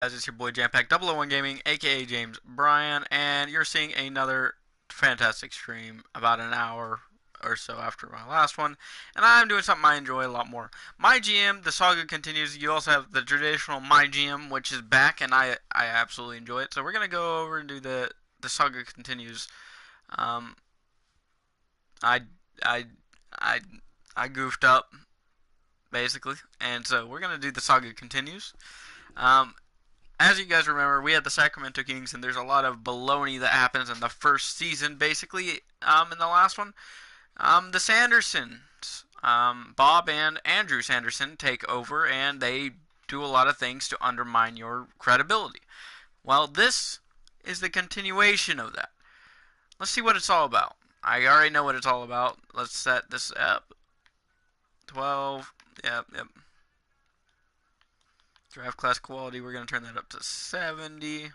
Guys, it's your boy Jampack 001 Gaming, aka James Bryan, and you're seeing another fantastic stream about an hour or so after my last one. And I'm doing something I enjoy a lot more. MyGM, the saga continues. You also have the traditional MyGM, which is back, and I absolutely enjoy it. So we're gonna go over and do the saga continues. Um, I I I I goofed up basically, and so we're gonna do the saga continues. Um, as you guys remember, we had the Sacramento Kings, and there's a lot of baloney that happens in the first season, basically. In the last one, the Sandersons, Bob and Andrew Sanderson, take over, and they do a lot of things to undermine your credibility. Well, this is the continuation of that. Let's see what it's all about. I already know what it's all about. Let's set this up. 12. Yep. Draft class quality, we're going to turn that up to 70.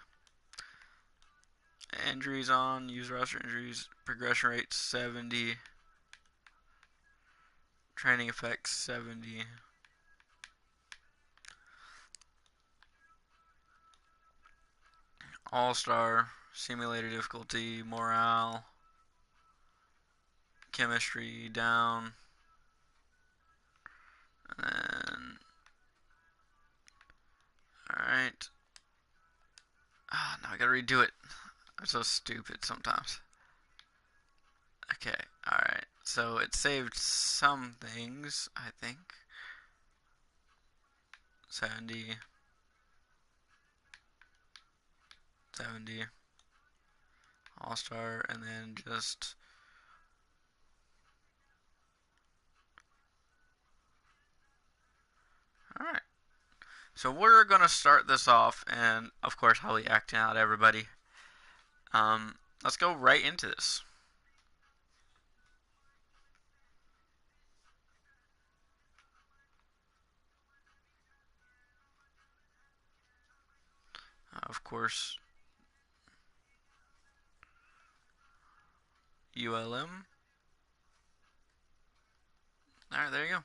Injuries on, use roster injuries, progression rate 70, training effects 70. All-star, simulator difficulty, morale, chemistry down, and then, alright. Now I gotta redo it. I'm so stupid sometimes. Okay, alright. So it saved some things, I think. 70, 70, All-star, and then just... Alright. So we're gonna start this off, and of course I'll be acting out everybody. Let's go right into this. Of course, ULM. Alright, there you go.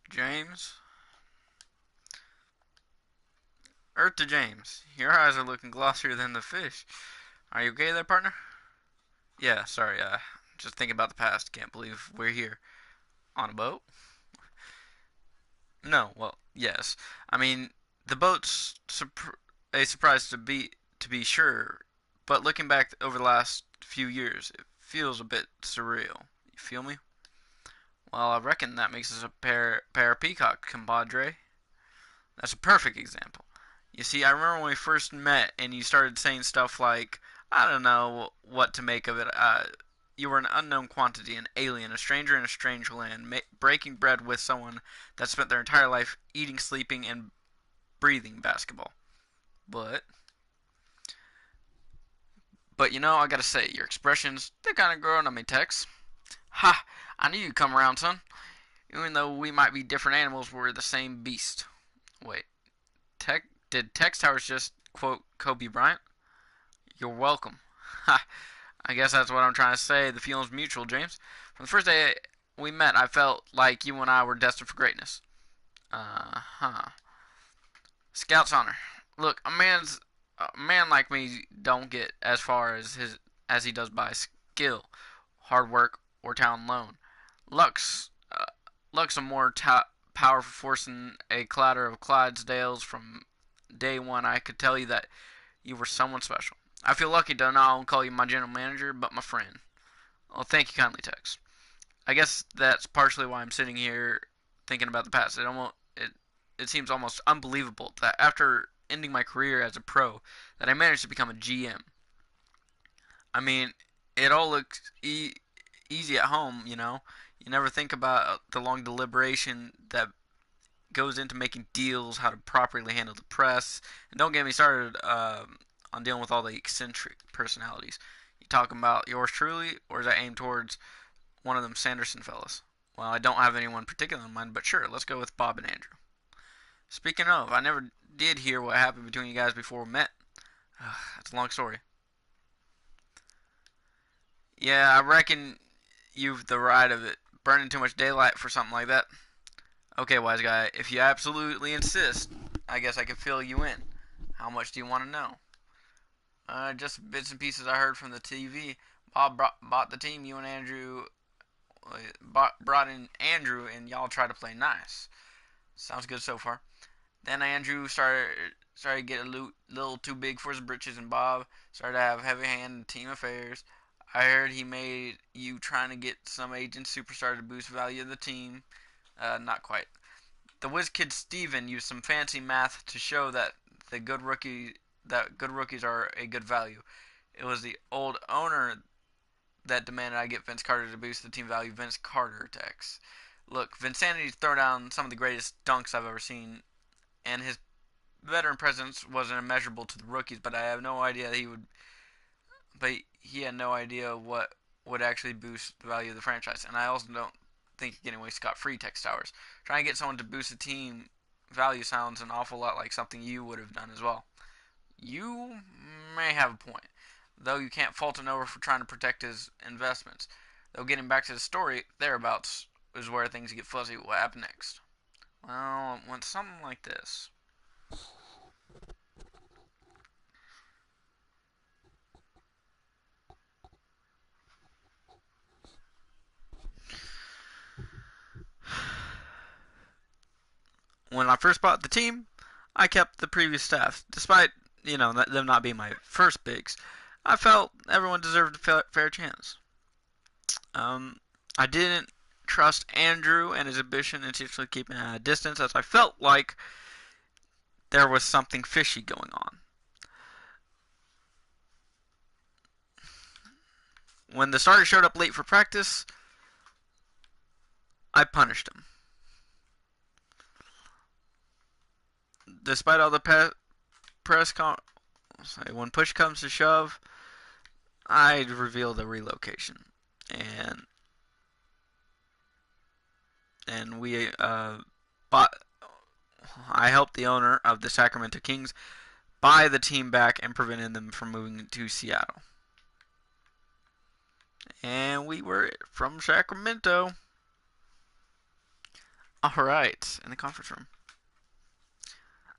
James. Earth to James. Your eyes are looking glossier than the fish. Are you okay there, partner? Yeah, sorry, just thinking about the past. Can't believe we're here. On a boat? No, well, yes. I mean, the boat's a surprise to be sure, but looking back over the last few years, it feels a bit surreal. You feel me? Well, I reckon that makes us a pair of peacock, compadre. That's a perfect example. You see, I remember when we first met and you started saying stuff like, I don't know what to make of it. You were an unknown quantity, an alien, a stranger in a strange land, breaking bread with someone that spent their entire life eating, sleeping, and breathing basketball. But, but I gotta say, your expressions, they're kinda growing on me, Tex. Ha! I knew you'd come around, son. Even though we might be different animals, we're the same beast. Wait, did Tex Towers just quote Kobe Bryant? You're welcome. Ha! I guess that's what I'm trying to say. The feeling's mutual, James. From the first day we met, I felt like you and I were destined for greatness. Uh-huh. Scout's honor. Look, a man like me don't get as far as he does by skill, hard work, or talent alone. Luck's luck's a more powerful force than a clatter of Clydesdales. From day one, I could tell you that you were someone special. I feel lucky to not only call you my general manager, but my friend. Well, thank you kindly, Tex. I guess that's partially why I'm sitting here thinking about the past. It seems almost unbelievable that after ending my career as a pro, that I managed to become a GM. I mean, it all looks easy at home, you know. You never think about the long deliberation that goes into making deals, how to properly handle the press, and don't get me started on dealing with all the eccentric personalities. You talking about yours truly, or is that aimed towards one of them Sanderson fellas? Well, I don't have anyone particular in mind, but sure, let's go with Bob and Andrew. Speaking of, I never did hear what happened between you guys before we met. That's a long story. Yeah, I reckon you've the right of it. Burning too much daylight for something like that. Okay, wise guy, if you absolutely insist, I guess I can fill you in. How much do you want to know? Just bits and pieces I heard from the TV. Bob bought the team. You and Andrew brought in Andrew, and y'all try to play nice. Sounds good so far. Then Andrew started to get a little too big for his britches, and Bob started to have heavy hand in team affairs. I heard he made you trying to get some agent superstar to boost value of the team. Not quite. The whiz kid Steven used some fancy math to show the good rookies are a good value. It was the old owner that demanded I get Vince Carter to boost the team value. Vince Carter text. Look, Vincinity's thrown down some of the greatest dunks I've ever seen, and his veteran presence wasn't immeasurable to the rookies. But I have no idea he would. But he had no idea what would actually boost the value of the franchise. And I also don't think you're getting away scot-free, Tex Towers. Trying to get someone to boost the team value sounds an awful lot like something you would have done as well. You may have a point, though you can't fault an owner for trying to protect his investments. Though getting back to the story, thereabouts is where things get fuzzy. What happened next? Well, it went something like this. When I first bought the team, I kept the previous staff, despite them not being my first bigs. I felt everyone deserved a fair chance. I didn't trust Andrew and his ambition, intentionally keeping at a distance, as I felt like there was something fishy going on. When the starter showed up late for practice, I punished him. Despite all the press con, when push comes to shove, I reveal the relocation, and we bought. I helped the owner of the Sacramento Kings buy the team back and prevented them from moving to Seattle. And we were from Sacramento. All right, in the conference room.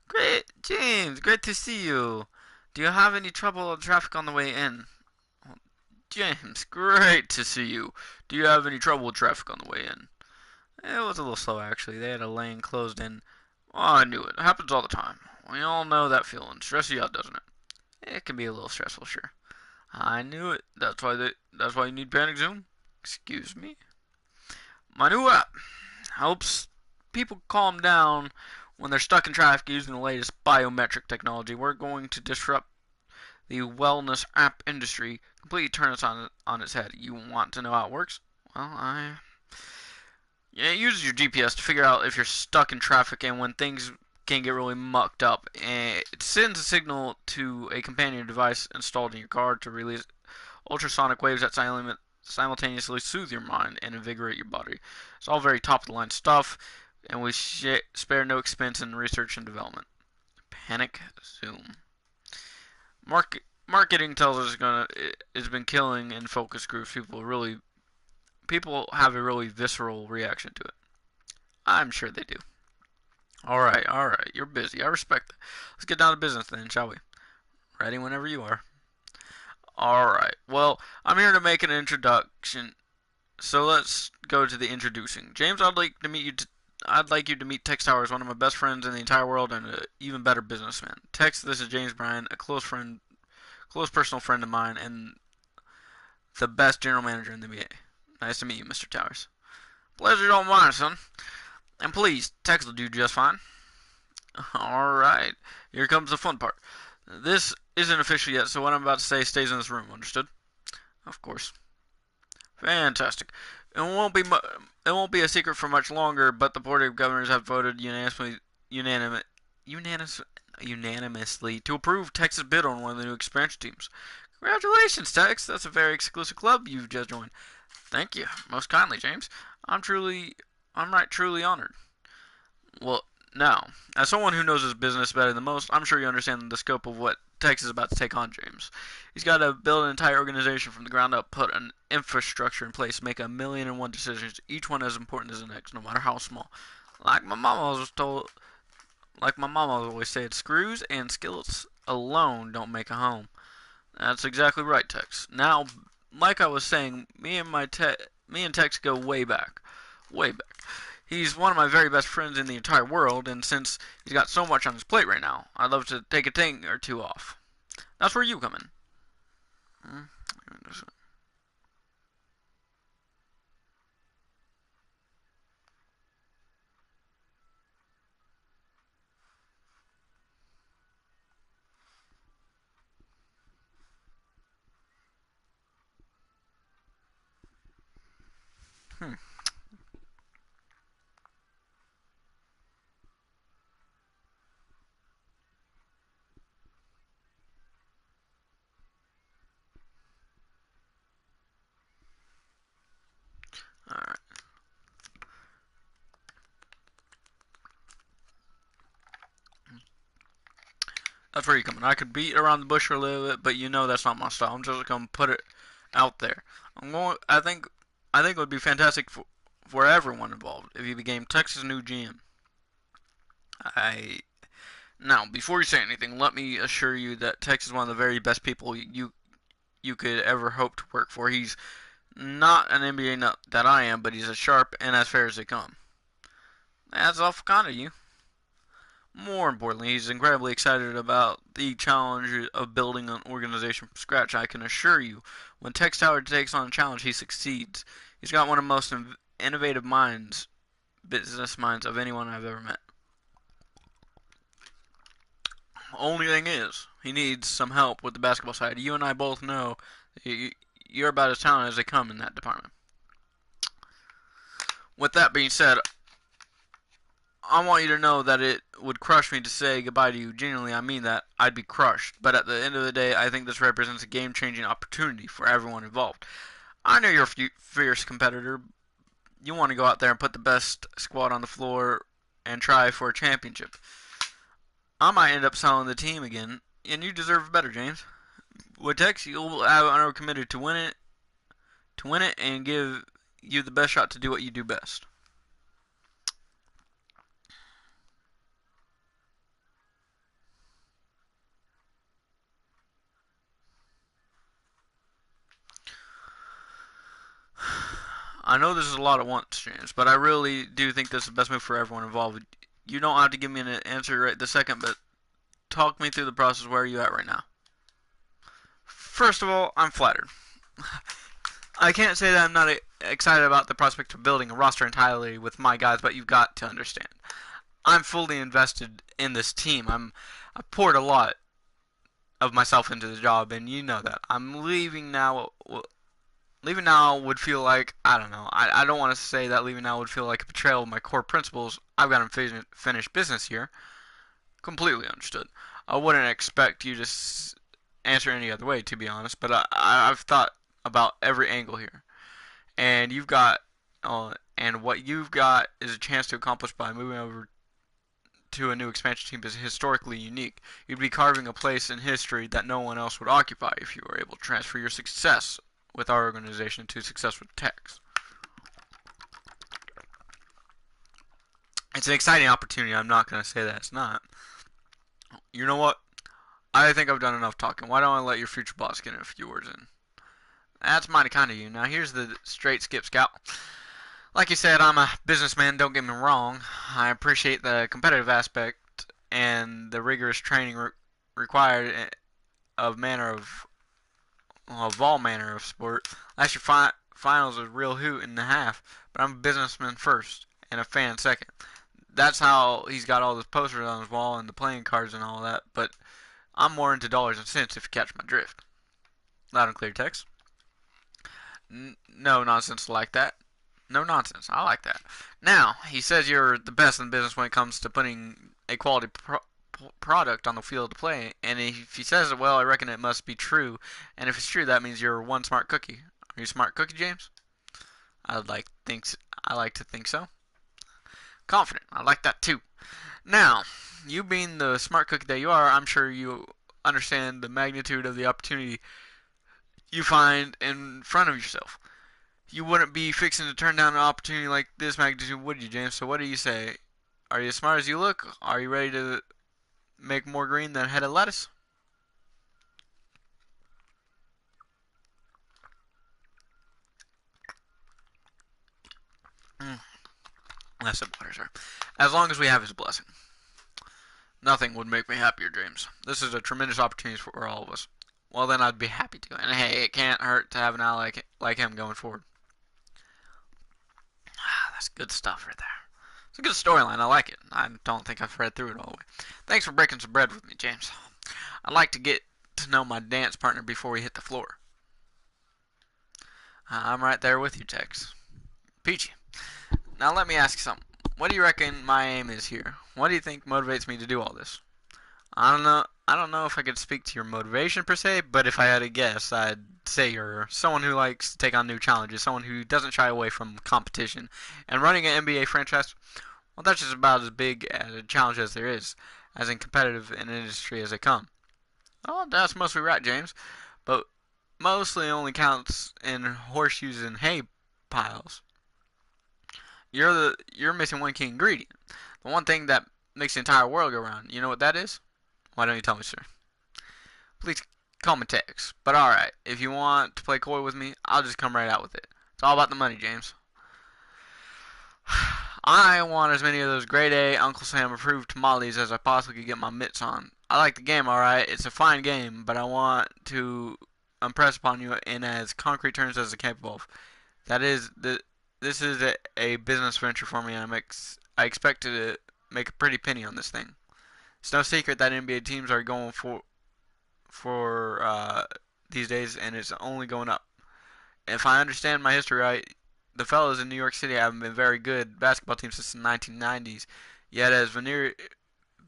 Great, James. Great to see you. Do you have any trouble with traffic on the way in? James, great to see you. Do you have any trouble with traffic on the way in? It was a little slow, actually. They had a lane closed in. Oh, I knew it. It happens all the time. We all know that feeling. Stresses you out, doesn't it? It can be a little stressful, sure. I knew it. That's why you need Panic Zoom. Excuse me. My new app helps people calm down when they're stuck in traffic using the latest biometric technology. We're going to disrupt the wellness app industry, completely turn it on its head. You want to know how it works? Well, yeah, it uses your GPS to figure out if you're stuck in traffic and when things can get really mucked up. And it sends a signal to a companion device installed in your car to release ultrasonic waves that simultaneously soothe your mind and invigorate your body. It's all very top of the line stuff, and we spare no expense in research and development. Panic Zoom. Marketing tells us it's been killing in focus groups. People have a really visceral reaction to it. I'm sure they do. All right, you're busy. I respect that. Let's get down to business then, shall we? Ready whenever you are. All right. Well, I'm here to make an introduction. So let's go to the introducing. James, I'd like you to meet Tex Towers, one of my best friends in the entire world, and an even better businessman. Tex, this is James Bryan, a close personal friend of mine, and the best general manager in the NBA. Nice to meet you, Mr. Towers. Pleasure don't mind, son. And please, Tex will do just fine. Alright, here comes the fun part. This isn't official yet, so what I'm about to say stays in this room, understood? Of course. Fantastic. It won't be a secret for much longer, but the Board of Governors have voted unanimously to approve Texas' bid on one of the new expansion teams. Congratulations, Tex. That's a very exclusive club you've just joined. Thank you. Most kindly, James. Truly honored. Well, now, as someone who knows his business better than most, I'm sure you understand the scope of what Tex is about to take on, James. He's got to build an entire organization from the ground up, put an infrastructure in place, make 1,000,001 decisions, each one as important as the next, no matter how small. Like my mama was told, like my mama always said, screws and skillets alone don't make a home. That's exactly right, Tex. Now, like I was saying, me and Tex go way back, way back. He's one of my very best friends in the entire world, and since he's got so much on his plate right now, I'd love to take a thing or two off. That's where you come in. Hmm? Hmm. All right. That's where you come in. I could beat around the bush for a little bit, but you know that's not my style. I'm just gonna put it out there. I'm going. I think it would be fantastic for everyone involved if you became Texas' new GM. I Now, before you say anything, let me assure you that Tex is one of the very best people you could ever hope to work for. He's not an NBA nut that I am, but he's as sharp and as fair as they come. That's awful kind of you. More importantly, he's incredibly excited about the challenge of building an organization from scratch. I can assure you, when Tex Tower takes on a challenge, he succeeds. He's got one of the most innovative minds, business minds, of anyone I've ever met. Only thing is, he needs some help with the basketball side. You and I both know you're about as talented as they come in that department. With that being said, I want you to know that it would crush me to say goodbye to you. Genuinely, I mean that. I'd be crushed. But at the end of the day, I think this represents a game-changing opportunity for everyone involved. I know you're a fierce competitor. You want to go out there and put the best squad on the floor and try for a championship. I might end up selling the team again, and you deserve better, James. With Tex, you'll have are committed to win it, and give you the best shot to do what you do best. I know this is a lot at once, James, but I really do think this is the best move for everyone involved. You don't have to give me an answer right this second, but talk me through the process. Where are you at right now? First of all, I'm flattered. I can't say that I'm not excited about the prospect of building a roster entirely with my guys, but you've got to understand. I'm fully invested in this team. I poured a lot of myself into the job, and you know that. I'm leaving now. Leaving now would feel like, I don't know. I don't want to say that leaving now would feel like a betrayal of my core principles. I've got unfinished business here. Completely understood. I wouldn't expect you to answer any other way, to be honest. But I've thought about every angle here, and and what you've got is a chance to accomplish by moving over to a new expansion team is historically unique. You'd be carving a place in history that no one else would occupy if you were able to transfer your success with our organization to success with Tex. It's an exciting opportunity. I'm not going to say that it's not. You know what? I think I've done enough talking. Why don't I let your future boss get in a few words in? That's mighty kind of you. Now here's the straight skip scout. Like you said, I'm a businessman, don't get me wrong. I appreciate the competitive aspect and the rigorous training required of manner of all manner of sport. Last year finals was a real hoot and a half, but I'm a businessman first and a fan second. That's how he's got all those posters on his wall and the playing cards and all that, but I'm more into dollars and cents if you catch my drift. Loud and clear, Tex. No nonsense like that. No nonsense. I like that. Now, he says you're the best in business when it comes to putting a quality product on the field to play. And if he says it well, I reckon it must be true. And if it's true, that means you're one smart cookie. Are you a smart cookie, James? I'd like thinks I like to think so. Confident. I like that too. Now, you being the smart cookie that you are, I'm sure you understand the magnitude of the opportunity you find in front of yourself. You wouldn't be fixing to turn down an opportunity like this magnitude, would you, James? So what do you say? Are you as smart as you look? Are you ready to make more green than a head of lettuce? Mm, that's a butter, sir. As long as we have his blessing. Nothing would make me happier, James. This is a tremendous opportunity for all of us. Well, then I'd be happy to. And hey, it can't hurt to have an ally like him going forward. Ah, that's good stuff right there. It's a good storyline. I like it. I don't think I've read through it all the way. Thanks for breaking some bread with me, James. I'd like to get to know my dance partner before we hit the floor. I'm right there with you, Tex. Peachy. Now let me ask you something. What do you reckon my aim is here? What do you think motivates me to do all this? I don't know. I don't know if I could speak to your motivation per se, but if I had to guess, I'd say you're someone who likes to take on new challenges, someone who doesn't shy away from competition. And running an NBA franchise, well, that's just about as big a challenge as there is, as in competitive in an industry as they come. Oh, that's mostly right, James, but mostly only counts in horseshoes and hay piles. You're missing one key ingredient, the one thing that makes the entire world go round. You know what that is? Why don't you tell me, sir? Please call me Tex. But alright, if you want to play coy with me, I'll just come right out with it. It's all about the money, James. I want as many of those grade A Uncle Sam approved tamales as I possibly could get my mitts on. I like the game, alright. It's a fine game, but I want to impress upon you in as concrete terms as I can of. That is, this is a business venture for me, and I expect to make a pretty penny on this thing. It's no secret that NBA teams are going for these days, and it's only going up. If I understand my history right, the fellows in New York City haven't been very good basketball teams since the 1990s. Yet, as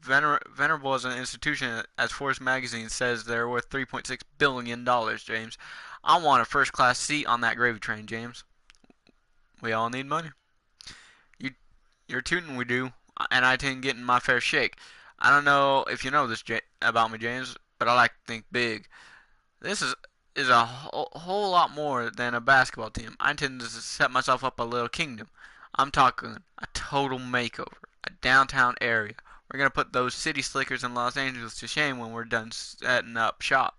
venerable as an institution as Forbes magazine says, they're worth $3.6 billion, James. I want a first-class seat on that gravy train, James. We all need money. You, you're tootin' we do, and I tend getting my fair shake. I don't know if you know this about me, James, but I like to think big. This is a whole lot more than a basketball team. I intend to set myself up a little kingdom. I'm talking a total makeover, a downtown area. We're gonna put those city slickers in Los Angeles to shame when we're done setting up shop.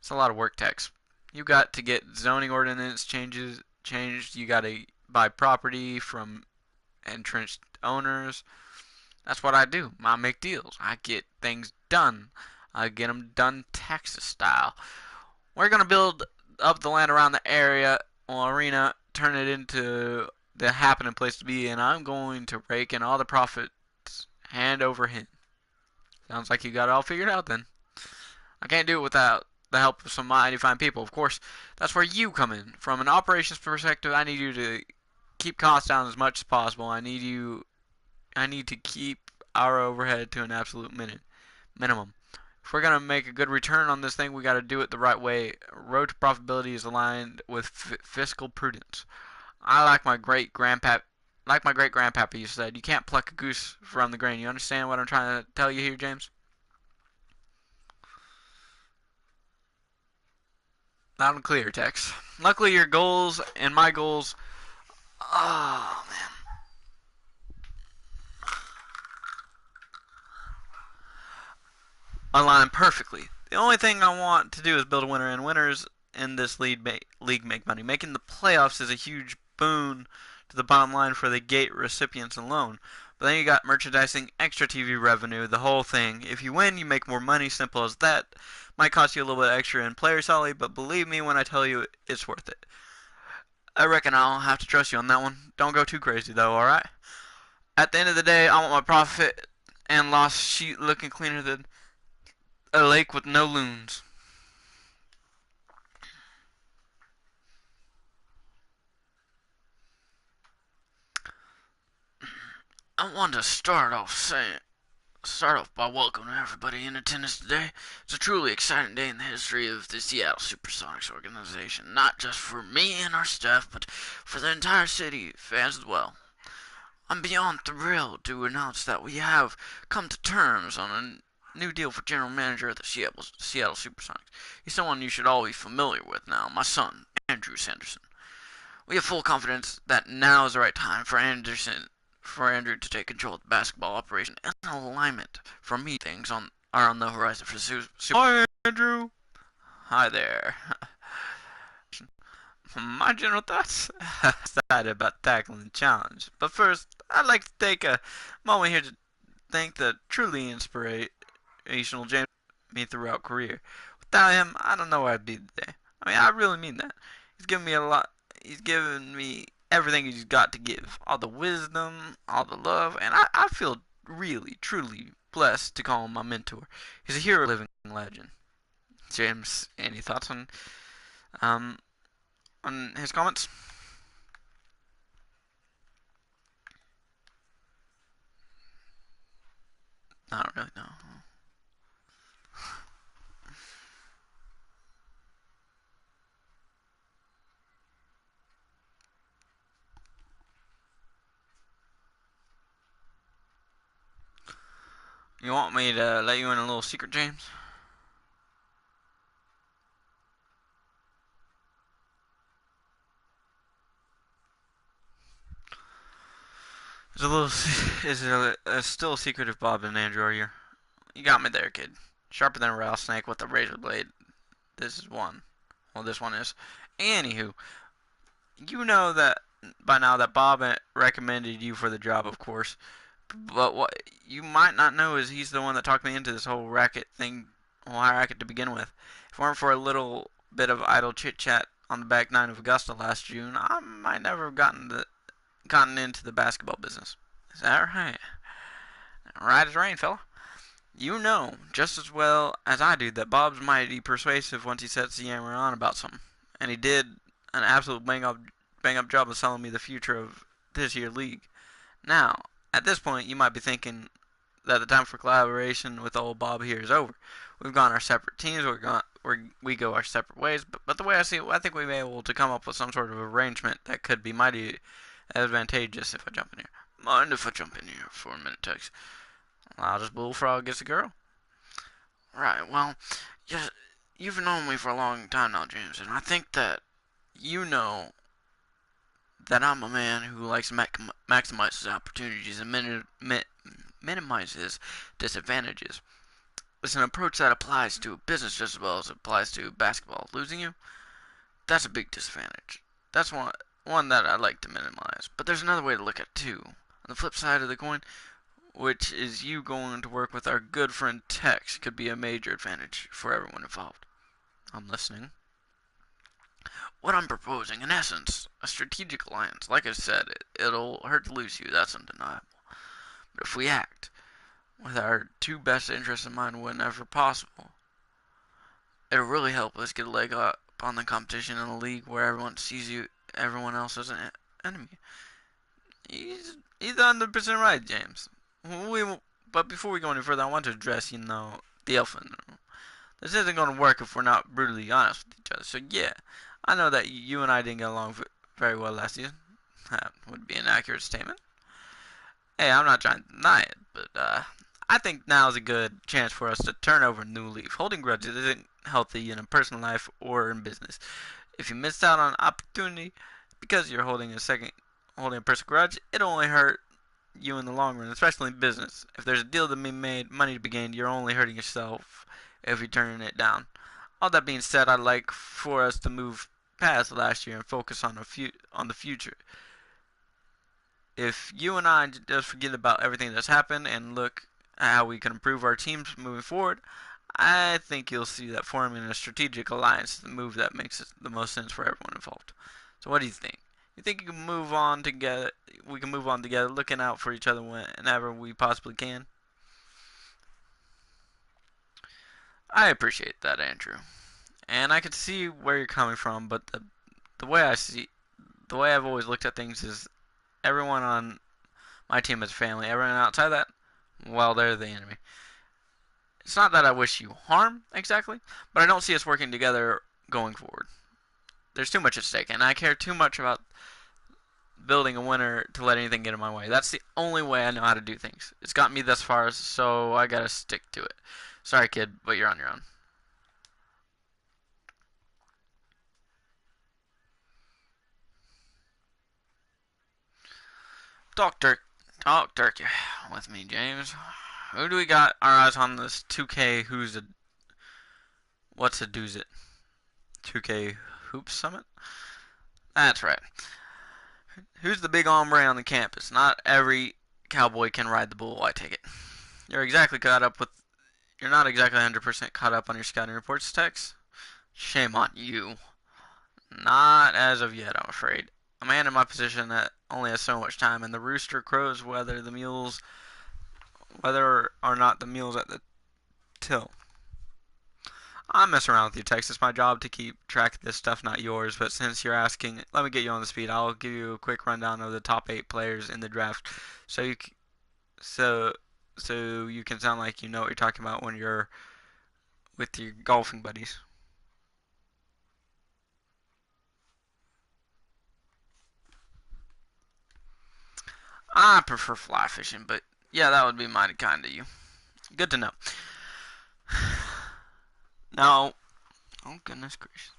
It's a lot of work, Tex. You got to get zoning ordinance changed. You got to buy property from entrenched owners. That's what I do. I make deals. I get things done. I get them done Texas style. We're going to build up the land around the area or arena, turn it into the happening place to be, and I'm going to rake in all the profits hand over hand. Sounds like you got it all figured out then. I can't do it without the help of some mighty fine people, of course. That's where you come in. From an operations perspective, I need you to keep costs down as much as possible. I need to keep our overhead to an absolute minimum. If we're gonna make a good return on this thing, we got to do it the right way. Road to profitability is aligned with fiscal prudence. I like my great grandpappy said, you can't pluck a goose from the grain. You understand what I'm trying to tell you here, James? Loud and clear, Tex. Luckily, your goals and my goals. Oh man. Align perfectly. The only thing I want to do is build a winner, and winners in this league make money. Making the playoffs is a huge boon to the bottom line for the gate recipients alone. But then you got merchandising, extra TV revenue, the whole thing. If you win, you make more money. Simple as that. Might cost you a little bit extra in player salary, but believe me when I tell you it's worth it. I reckon I'll have to trust you on that one. Don't go too crazy though, alright? At the end of the day, I want my profit and loss sheet looking cleaner than a lake with no loons. I want to start off by welcoming everybody in attendance today. It's a truly exciting day in the history of the Seattle Supersonics organization, not just for me and our staff, but for the entire city, fans as well. I'm beyond thrilled to announce that we have come to terms on a new deal for general manager of the Seattle Supersonics. He's someone you should all be familiar with now, my son, Andrew Sanderson. We have full confidence that now is the right time for Anderson for Andrew to take control of the basketball operation and alignment. For me, things are on the horizon for Hi, Andrew. Hi there. My general thoughts? Excited about tackling the challenge. But first, I'd like to take a moment here to thank the truly inspirational James me throughout career. Without him, I don't know where I'd be today. I mean, I really mean that. He's given me a lot. He's given me everything he's got to give. All the wisdom, all the love, and I feel really, truly blessed to call him my mentor. He's a hero, living legend. James, any thoughts um on his comments? Not really, no. You want me to let you in a little secret, James? It's a little. Is it a still a secret if Bob and Andrew are here? You got me there, kid. Sharper than a rattlesnake with a razor blade. This is one. Well, this one is. Anywho, you know that by now that Bob recommended you for the job, of course. But what you might not know is he's the one that talked me into this whole racket thing, whole racket to begin with. If it weren't for a little bit of idle chit chat on the back nine of Augusta last June, I might never have gotten into the basketball business. Is that right? Right as rain, fella. You know just as well as I do that Bob's mighty persuasive once he sets the hammer on about something, and he did an absolute bang up job of selling me the future of this here league. Now, at this point, you might be thinking that the time for collaboration with old Bob here is over. We've gone our separate teams. We go our separate ways. But the way I see it, I think we may be able to come up with some sort of arrangement that could be mighty advantageous if I jump in here. Mind if I jump in here for a minute, Tex? Loudest bullfrog gets a girl. Right. Well, yes, you've known me for a long time now, James, and I think that you know that I'm a man who likes to maximize his opportunities and minimize his disadvantages. It's an approach that applies to business just as well as it applies to basketball. Losing you, that's a big disadvantage. That's one that I like to minimize. But there's another way to look at it too. On the flip side of the coin, which is you going to work with our good friend Tex, could be a major advantage for everyone involved. I'm listening. What I'm proposing, in essence, a strategic alliance. Like I said, it'll hurt to lose you, that's undeniable. But if we act with our two best interests in mind whenever possible, it'll really help us get a leg up on the competition in a league where everyone else as an enemy. He's 100% right, James. We, but before we go any further, I want to address, the elephant in the room. This isn't going to work if we're not brutally honest with each other. So yeah, I know that you and I didn't get along very well last season. That would be an accurate statement. Hey, I'm not trying to deny it, but I think now is a good chance for us to turn over a new leaf. Holding grudges isn't healthy in a personal life or in business. If you missed out on an opportunity because you're holding a personal grudge, it'll only hurt you in the long run, especially in business. If there's a deal to be made, money to be gained, you're only hurting yourself if you're turning it down. All that being said, I'd like for us to move past last year and focus on the future. If you and I just forget about everything that's happened and look at how we can improve our teams moving forward, I think you'll see that forming a strategic alliance is the move that makes the most sense for everyone involved. So what do you think? You think you can move on together? We can move on together, looking out for each other whenever we possibly can. I appreciate that, Andrew, and I can see where you're coming from. But the way the way I've always looked at things is everyone on my team is family. Everyone outside that, well, they're the enemy. It's not that I wish you harm exactly, but I don't see us working together going forward. There's too much at stake, and I care too much about building a winner to let anything get in my way. That's the only way I know how to do things. It's got me thus far, so I gotta stick to it. Sorry, kid, but you're on your own. Doctor, Talk turkey with me, James. Who do we got our eyes on this 2K? What's a do's it? 2K Hoops Summit? That's right. Who's the big hombre on the campus? Not every cowboy can ride the bull, I take it. You're exactly caught up with. You're not exactly 100% caught up on your scouting reports, Tex. Shame on you. Not as of yet, I'm afraid. A man in my position that only has so much time, and the rooster crows whether or not the mules at the till. I'm messing around with you, Tex. It's my job to keep track of this stuff, not yours. But since you're asking, let me get you on the speed. I'll give you a quick rundown of the top 8 players in the draft, so you so so you can sound like you know what you're talking about when you're with your golfing buddies. I prefer fly fishing, but yeah, that would be mighty kind of you. Good to know. Now, oh goodness gracious,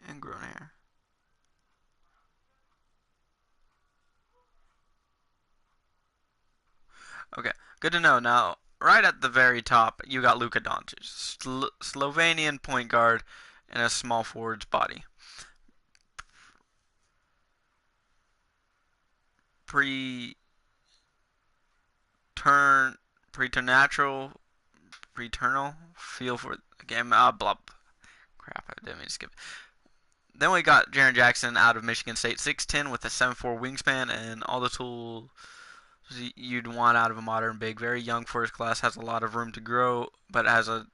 ingrown hair. Okay, good to know. Now, right at the very top, you got Luka Doncic, Slovenian point guard, and a small forward's body. Pre turn preternatural preternal feel for the game. Blah. Crap, I didn't mean to skip. Then we got Jaren Jackson out of Michigan State, 6'10" with a 7'4" wingspan and all the tools you'd want out of a modern big. Very young for his class, has a lot of room to grow, but has a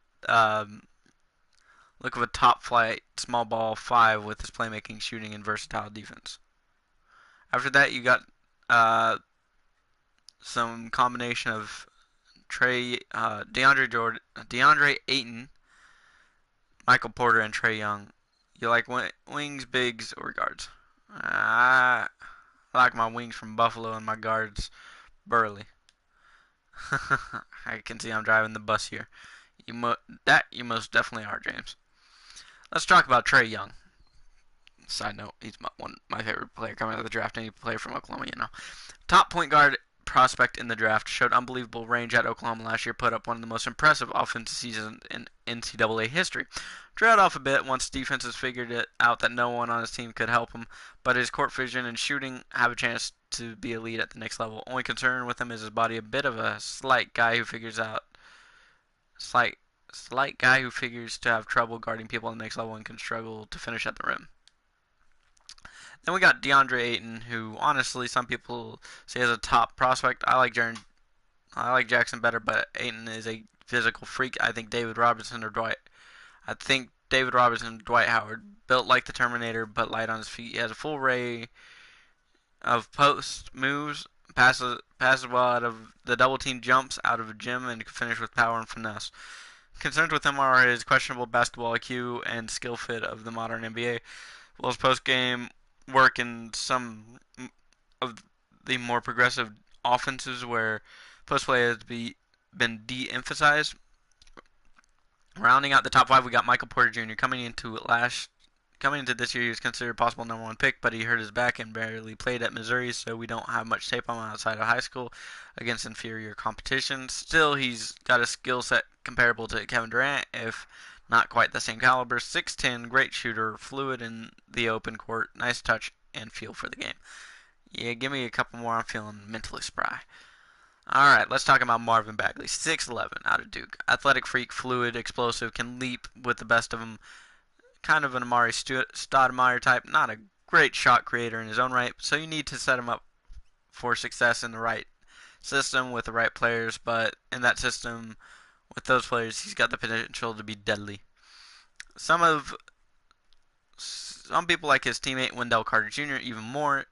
look of a top flight small ball 5 with his playmaking, shooting, and versatile defense. After that, you got some combination of DeAndre Ayton, Michael Porter, and Trey Young. You like wings, bigs, or guards? I like my wings from Buffalo and my guards Burley. I can see I'm driving the bus here. You most definitely are, James. Let's talk about Trey Young. Side note, he's my favorite player coming out of the draft. Any player from Oklahoma, you know. Top point guard prospect in the draft, showed unbelievable range at Oklahoma last year, put up one of the most impressive offensive seasons in NCAA history. Trailed off a bit once defenses figured it out that no one on his team could help him, but his court vision and shooting have a chance to be elite at the next level. Only concern with him is his body, a bit of a slight guy who figures to have trouble guarding people on the next level and can struggle to finish at the rim. Then we got DeAndre Ayton, who honestly some people say is a top prospect. I like Jackson better, but Ayton is a physical freak. I think David Robinson or Dwight Howard, built like the Terminator but light on his feet. He has a full array of post moves, passes well out of the double team jumps out of a gym, and can finish with power and finesse. Concerns with him are his questionable basketball IQ and skill fit of the modern NBA. Well, his post game work in some of the more progressive offenses where post play has been de-emphasized. Rounding out the top 5, we got Michael Porter Jr. Coming into this year, he was considered a possible number 1 pick, but he hurt his back and barely played at Missouri, so we don't have much tape on him outside of high school against inferior competition. Still, he's got a skill set comparable to Kevin Durant, if not quite the same caliber. 6'10", great shooter, fluid in the open court, nice touch, and feel for the game. Yeah, give me a couple more. I'm feeling mentally spry. Alright, let's talk about Marvin Bagley. 6'11", out of Duke. Athletic freak, fluid, explosive, can leap with the best of them. Kind of an Amari Stoudemire type. Not a great shot creator in his own right, so you need to set him up for success in the right system with the right players. But in that system, with those players, he's got the potential to be deadly. Some people like his teammate Wendell Carter Jr. even more.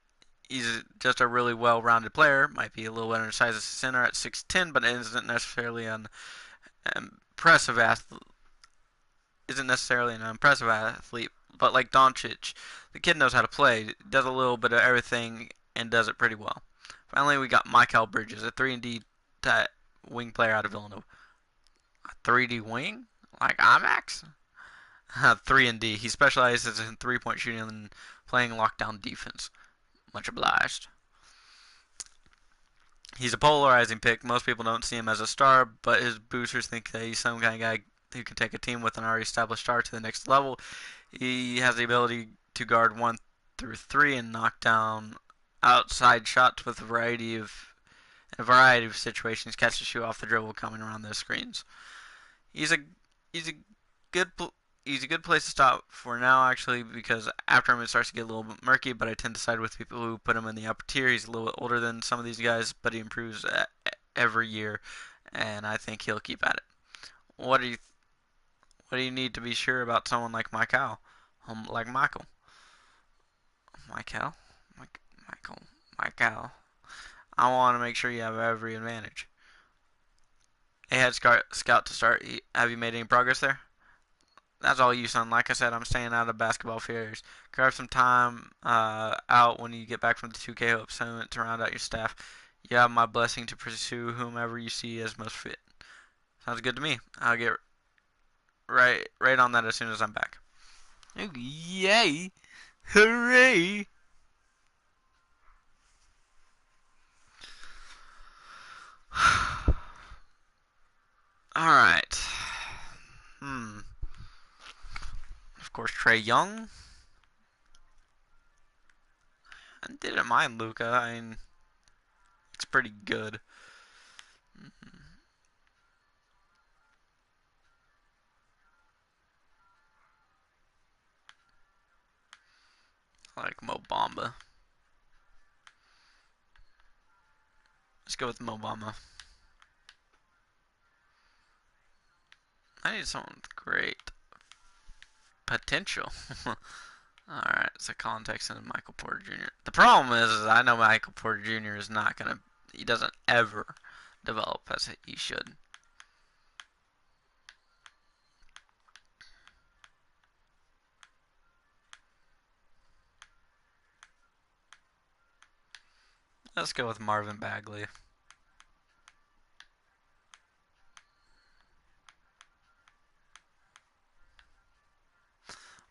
He's just a really well-rounded player. Might be a little undersized as a center at 6'10", but isn't necessarily an impressive athlete. But like Doncic, the kid knows how to play. Does a little bit of everything and does it pretty well. Finally, we got Mikal Bridges, a 3-and-D wing player out of Villanova. A 3D wing? Like IMAX? 3 and D. He specializes in 3-point shooting and playing lockdown defense. Much obliged. He's a polarizing pick. Most people don't see him as a star, but his boosters think that he's some kind of guy who can take a team with an already established star to the next level. He has the ability to guard 1 through 3 and knock down outside shots with a variety of situations. Catch the shoe off the dribble coming around those screens. He's a he's a good he's a good place to stop for now, actually, because after him it starts to get a little bit murky, but I tend to side with people who put him in the upper tier. He's a little bit older than some of these guys, but he improves every year, and I think he'll keep at it. What do you what do you need to be sure about someone like Michael? Like Michael. Michael? Michael. Michael. I want to make sure you have every advantage. Hey, head scout to start. Have you made any progress there? That's all you, son. Like I said, I'm staying out of basketball fairs. Carve some time out when you get back from the 2K Hope Summit to round out your staff. You have my blessing to pursue whomever you see as most fit. Sounds good to me. I'll get right on that as soon as I'm back. Oh, yay! Hooray! Alright. Of course, Trey Young. I didn't mind Luca. I mean, it's pretty good. I like Mo Bamba. Let's go with Mo Bamba. I need someone with great potential. Alright, so Colin Texan and Michael Porter Jr. The problem is I know Michael Porter Jr. is not going to, he doesn't ever develop as he should. Let's go with Marvin Bagley.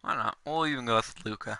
Why not? We'll even go with Luca.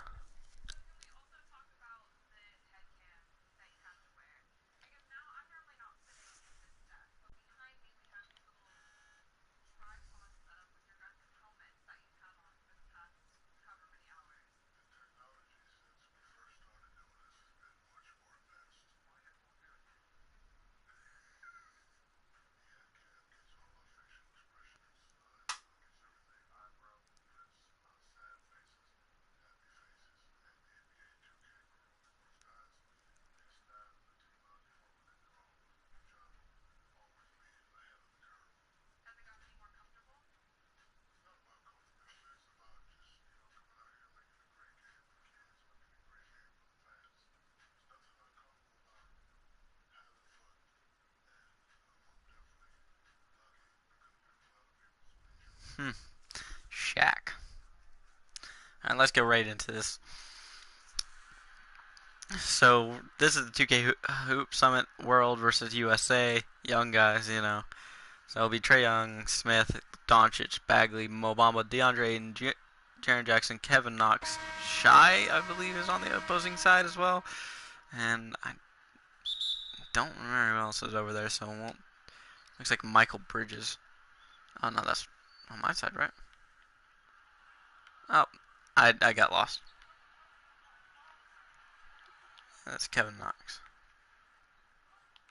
Shaq. Alright, let's go right into this. So, this is the 2K Hoop Summit World versus USA. Young guys, you know. So it'll be Trae Young, Smith, Doncic, Bagley, Mo Bamba, DeAndre, and Jaren Jackson, Kevin Knox. Shy, I believe, is on the opposing side as well. And I don't remember who else is over there, so it won't. Looks like Michael Bridges. Oh, no, that's on my side, right? Oh, I got lost. That's Kevin Knox.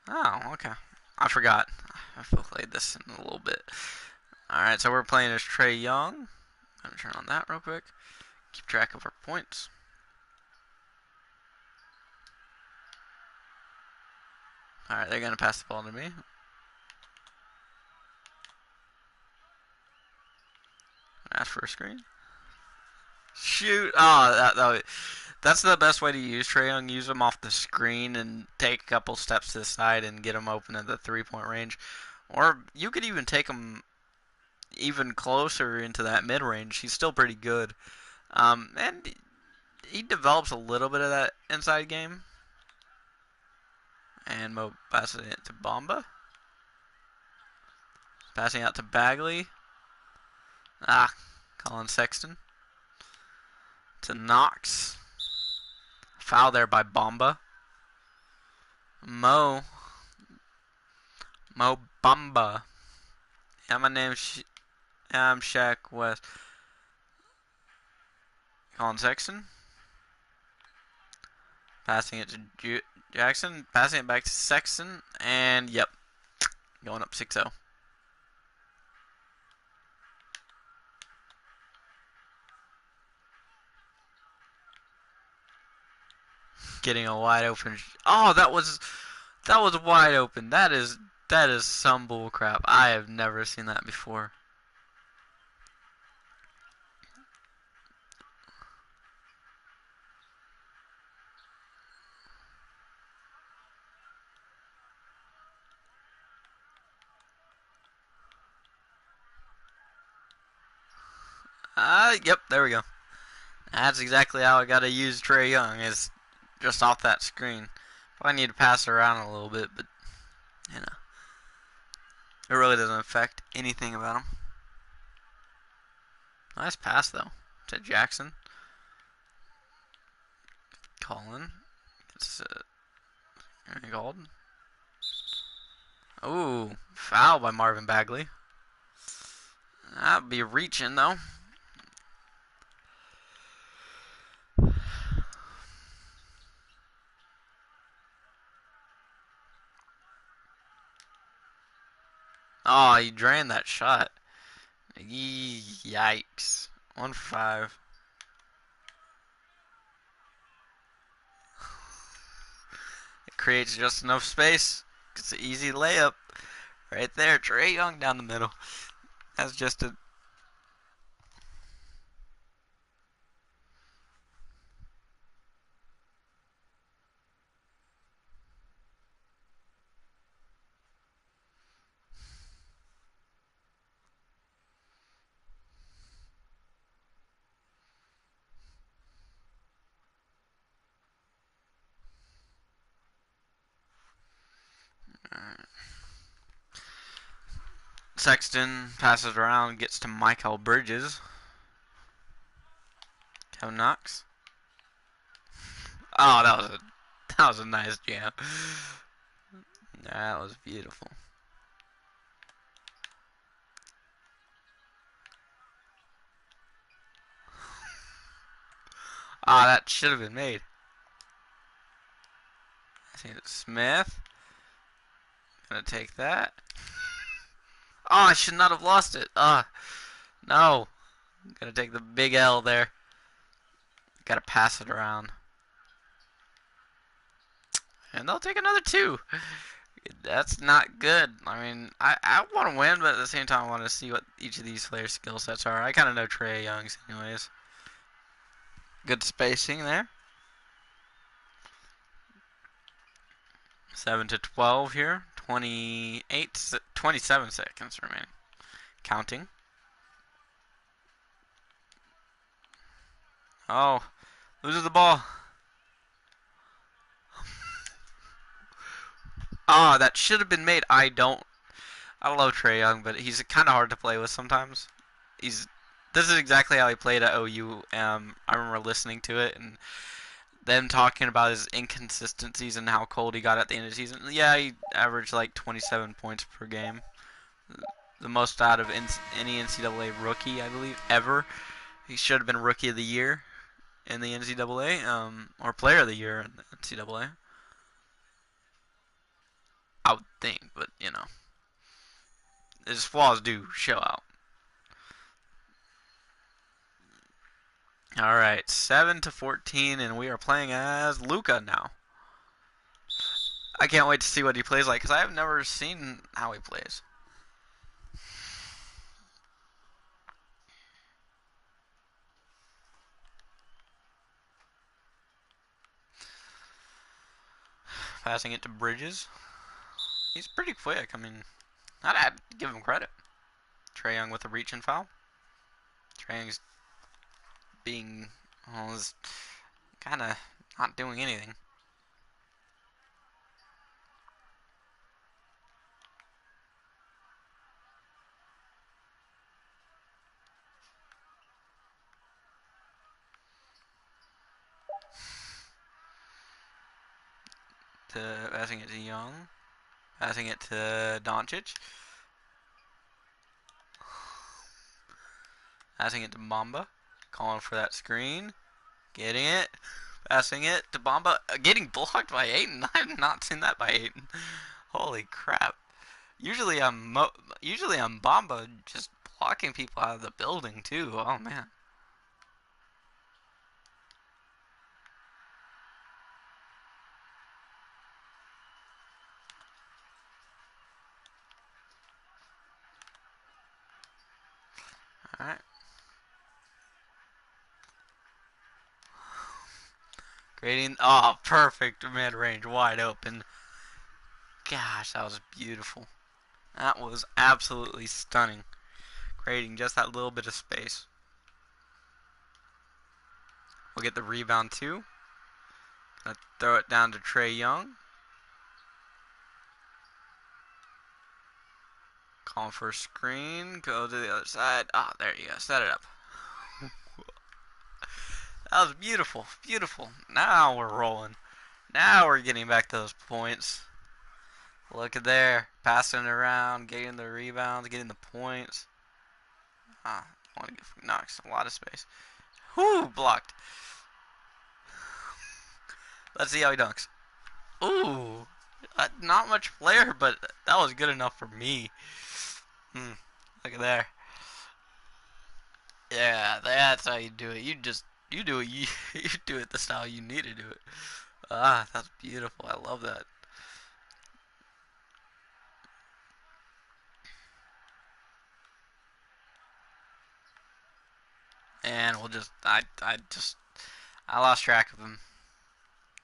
Oh, okay. I forgot. I've played this in a little bit. Alright, so we're playing as Trae Young. I'm going to turn on that real quick. Keep track of our points. Alright, they're going to pass the ball to me. Ask for a screen. Shoot! Oh, that's the best way to use Trae Young. Use him off the screen and take a couple steps to the side and get him open at the 3-point range. Or you could even take him even closer into that mid-range. He's still pretty good. And he develops a little bit of that inside game. And Mo passes it to Bamba. Passing out to Bagley. Colin Sexton. To Knox. Foul there by Bomba. Mo Bamba. Yeah, my name's I'm Shaq West. Colin Sexton. Passing it to Jackson. Passing it back to Sexton. And, yep. Going up 6-0. Getting a wide open. Oh, that was wide open. That is some bull crap. I have never seen that before. Yep, there we go. That's exactly how I gotta use Trae Young, is just off that screen. I need to pass it around a little bit, but, you know, it really doesn't affect anything about him. Nice pass, though, to Jackson. Colin. It's called. Ooh, foul by Marvin Bagley. That'd be reaching, though. Oh, he drained that shot. Yikes. 1 for 5. It creates just enough space. It's an easy layup. Right there. Trae Young down the middle. That's just a... Sexton passes around, gets to Michael Bridges. Kevin Knox. Oh, that was a nice jam. That was beautiful. Ah, that should have been made. I think it's Smith. Gonna take that. Oh, I should not have lost it. No. Gonna take the big L there. Gotta pass it around. And they'll take another 2. That's not good. I mean, I want to win, but at the same time, I want to see what each of these players' skill sets are. I kind of know Trae Young's anyways. Good spacing there. 7-12 here. 27 seconds remaining. Counting. Oh, loses the ball. Ah, that should have been made. I love Trae Young, but he's kind of hard to play with sometimes. This is exactly how he played at OU. I remember listening to it and them talking about his inconsistencies and how cold he got at the end of the season. Yeah, he averaged like 27 points per game. The most out of any NCAA rookie, I believe, ever. He should have been Rookie of the Year in the NCAA, or Player of the Year in the NCAA. I would think, but, you know, his flaws do show out. All right, 7-14, and we are playing as Luka now. I can't wait to see what he plays like, because I have never seen how he plays. Passing it to Bridges. He's pretty quick. I mean, I'd give him credit. Trae Young with a reach and foul. Trae Young's being, well, is kind of not doing anything. passing it to Young, passing it to Doncic, passing it to Mamba, calling for that screen, getting it, passing it to Bamba, getting blocked by Aiton. I've not seen that by Aiton. Holy crap! Usually I'm Bamba just blocking people out of the building too. Oh man. All right. Creating, oh, perfect mid range, wide open. Gosh, that was beautiful. That was absolutely stunning. Creating just that little bit of space. We'll get the rebound too. Gonna throw it down to Trey Young. Calling for a screen. Go to the other side. Ah, oh, there you go. Set it up. That was beautiful. Beautiful. Now we're rolling. Now we're getting back to those points. Look at there. Passing it around. Getting the rebounds. Getting the points. Ah, want to give Knox a lot of space. Whoo, blocked. Let's see how he dunks. Ooh, not much flair, but that was good enough for me. Look at there. Yeah, that's how you do it. You do it. You do it the style you need to do it. Ah, that's beautiful. I love that. And we'll just I lost track of him.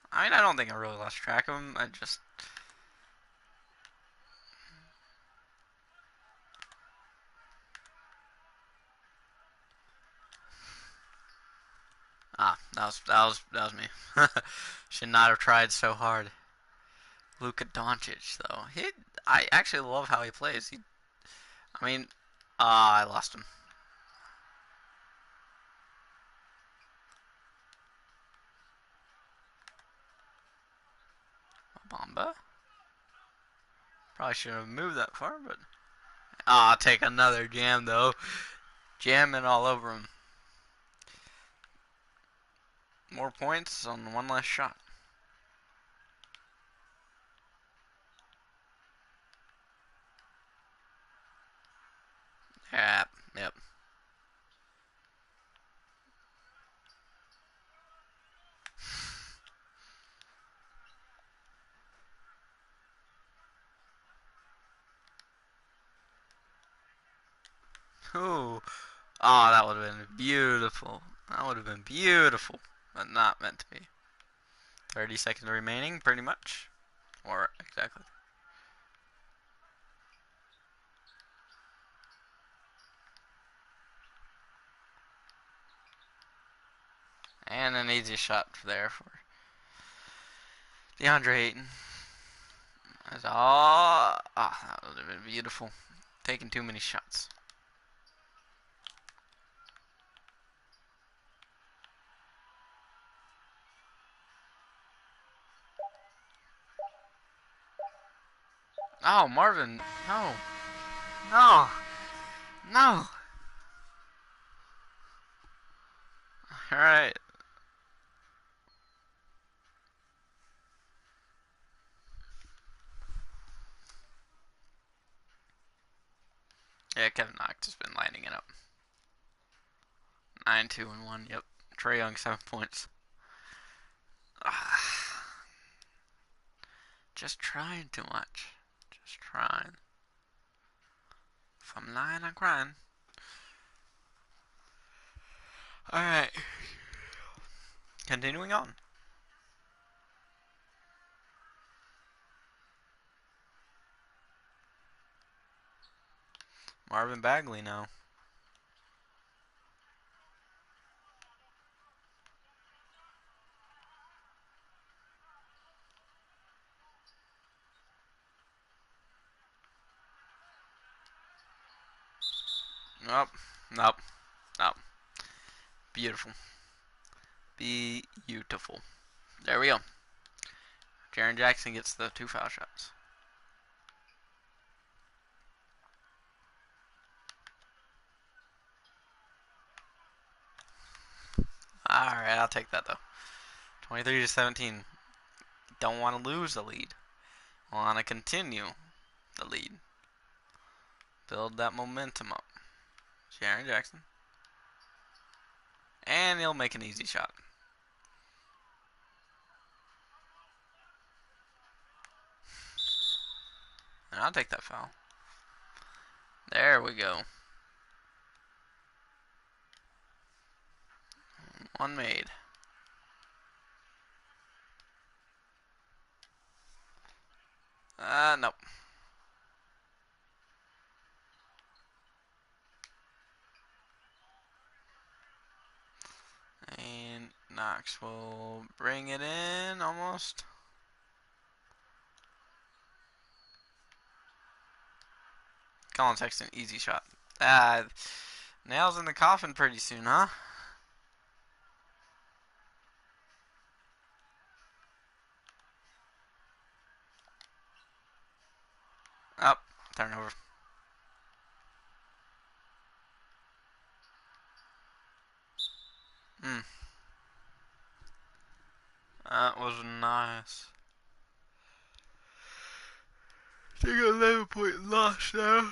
I mean, I don't think I really lost track of him. I just that was me. Should not have tried so hard. Luka Doncic though. I actually love how he plays. I mean, I lost him. Bamba. Probably shouldn't have moved that far, but I'll take another jam though. Jamming all over him. More points on one less shot. Yep. Ooh. Oh, that would have been beautiful. That would have been beautiful, but not meant to be. 30 seconds remaining, pretty much. Or exactly. And an easy shot there for DeAndre Ayton. That's all. That would have been beautiful. Taking too many shots. Oh, Marvin. No. No. No. Alright. Yeah, Kevin Knox has been lining it up. 9, 2, and 1. Yep. Trey Young, 7 points. Just trying too much. Just trying. If I'm lying, I'm crying. Alright. Continuing on. Marvin Bagley now. Nope. Nope. Nope. Beautiful. Beautiful. There we go. Jaren Jackson gets the 2 foul shots. Alright, I'll take that though. 23 to 17. Don't want to lose the lead. Want to continue the lead. Build that momentum up. Jaren Jackson. And he'll make an easy shot. And I'll take that foul. There we go. One made. Nope. And Knox will bring it in almost. Colin Sexton, easy shot. Nails in the coffin pretty soon, huh? Up, turnover. That was nice. Take a 11-point loss now.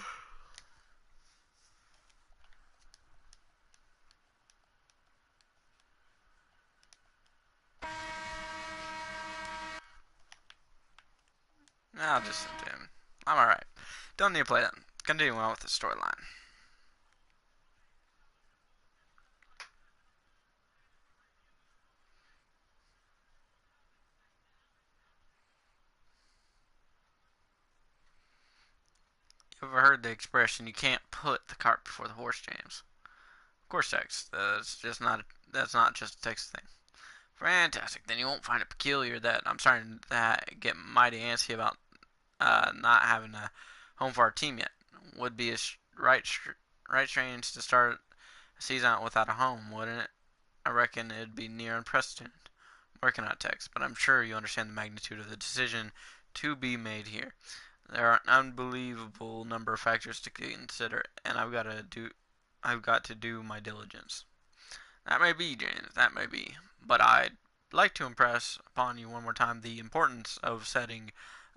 I'll just send to him. I'm alright. Don't need to play that. Continuing on with the storyline. You ever heard the expression, you can't put the cart before the horse, James? Of course, Tex. That's not just a Texas thing. Fantastic. Then you won't find it peculiar that I'm starting to get mighty antsy about not having a home for our team yet. Would be a right strange to start a season out without a home, wouldn't it? I reckon it'd be near unprecedented. I'm working on text, but I'm sure you understand the magnitude of the decision to be made here. There are an unbelievable number of factors to consider, and I've got to do my diligence. That may be, James, that may be, but I'd like to impress upon you one more time the importance of setting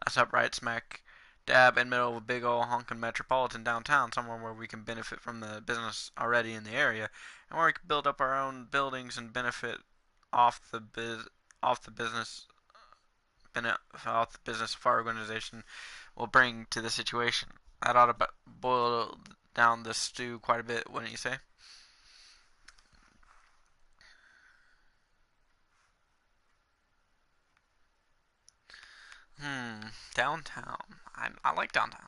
us up right smack dab in the middle of a big old honkin' metropolitan downtown, somewhere where we can benefit from the business already in the area, and where we can build up our own buildings and benefit off the off the business off the business of our organization will bring to the situation. That ought to boil down the stew quite a bit, wouldn't you say? Downtown. I like downtown.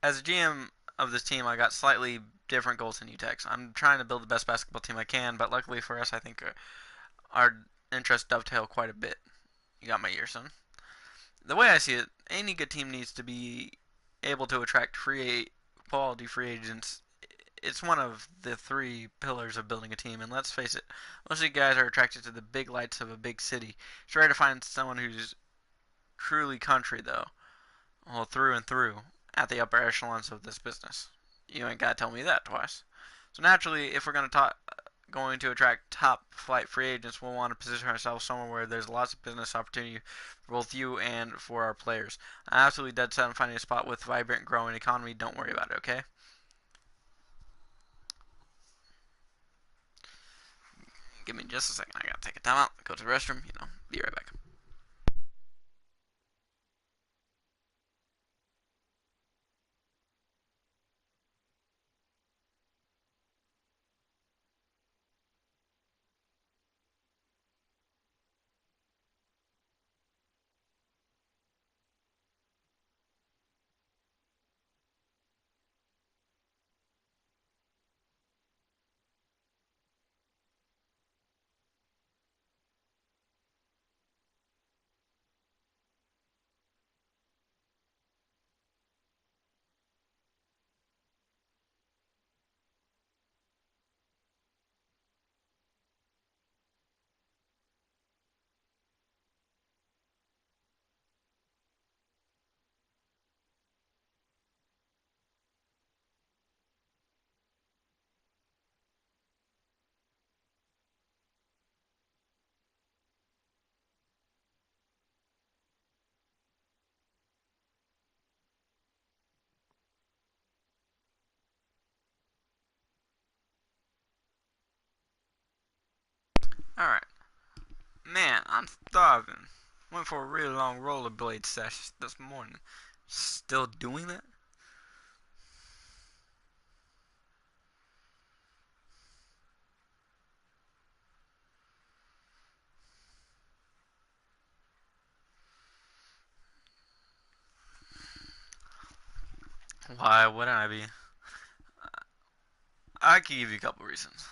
As a GM of this team, I got slightly different goals than you, Tex. I'm trying to build the best basketball team I can, but luckily for us, I think our interests dovetail quite a bit. You got my ear, son. The way I see it, any good team needs to be able to attract quality free agents. It's one of the 3 pillars of building a team, and let's face it, most of you guys are attracted to the big lights of a big city. It's rare to find someone who's truly country, though, well, through and through, at the upper echelons of this business. You ain't gotta tell me that twice. So naturally, if we're going to attract top flight free agents, we'll want to position ourselves somewhere where there's lots of business opportunity for both you and for our players. I'm absolutely dead set on finding a spot with a vibrant, growing economy. Don't worry about it, okay? Give me just a second. I gotta take a time out, go to the restroom, be right back. Alright. Man, I'm starving. Went for a really long rollerblade session this morning. Still doing that? Why wouldn't I be? I could give you a couple reasons.